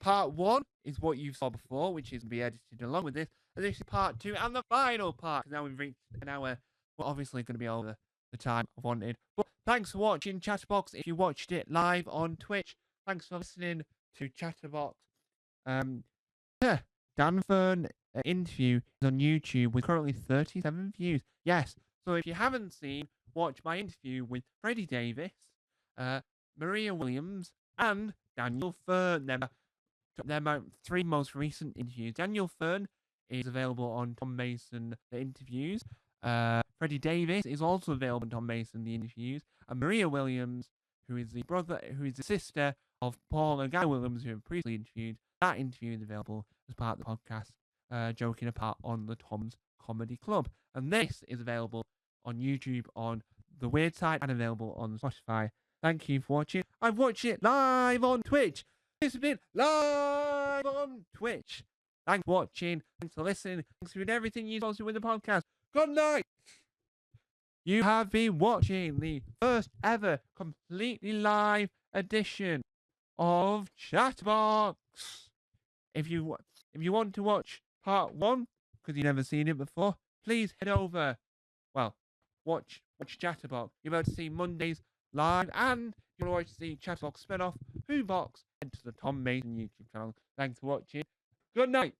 S2: Part 1 is what you saw before, which is going to be edited along with this. And this is part 2 and the final part. Now we've reached an hour. We're obviously going to be over the time I wanted. But thanks for watching ChatterBox. If you watched it live on Twitch, thanks for listening to ChatterBox. Yeah, Dan Fern interview is on YouTube with currently 37 views. Yes, so if you haven't seen, watch my interview with Freddie Davis, Maria Williams, and Daniel Fern. They're my 3 most recent interviews. Daniel Fern is available on Tom Mason, the interviews. Freddie Davis is also available on Tom Mason, the interviews. And Maria Williams, who is the sister of Paul and Guy Williams, who have previously interviewed. That interview is available as part of the podcast, Joking Apart on the Tom's Comedy Club. And this is available on YouTube on the Weird Side and available on Spotify. Thank you for watching. I've watched it live on Twitch. This has been live on Twitch. Thanks for watching. Thanks for listening. Thanks for doing everything you're supposed to with the podcast. Good night. You have been watching the first ever completely live edition of ChatterBox. If you want to watch part 1 because you've never seen it before, please head over. Well, watch ChatterBox. You're about to see Mondays live, and you'll watch the ChatterBox spin-off Who Box into the Tom Mason YouTube channel. Thanks for watching. Good night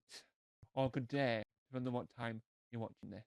S2: or good day, depending on what time you're watching this.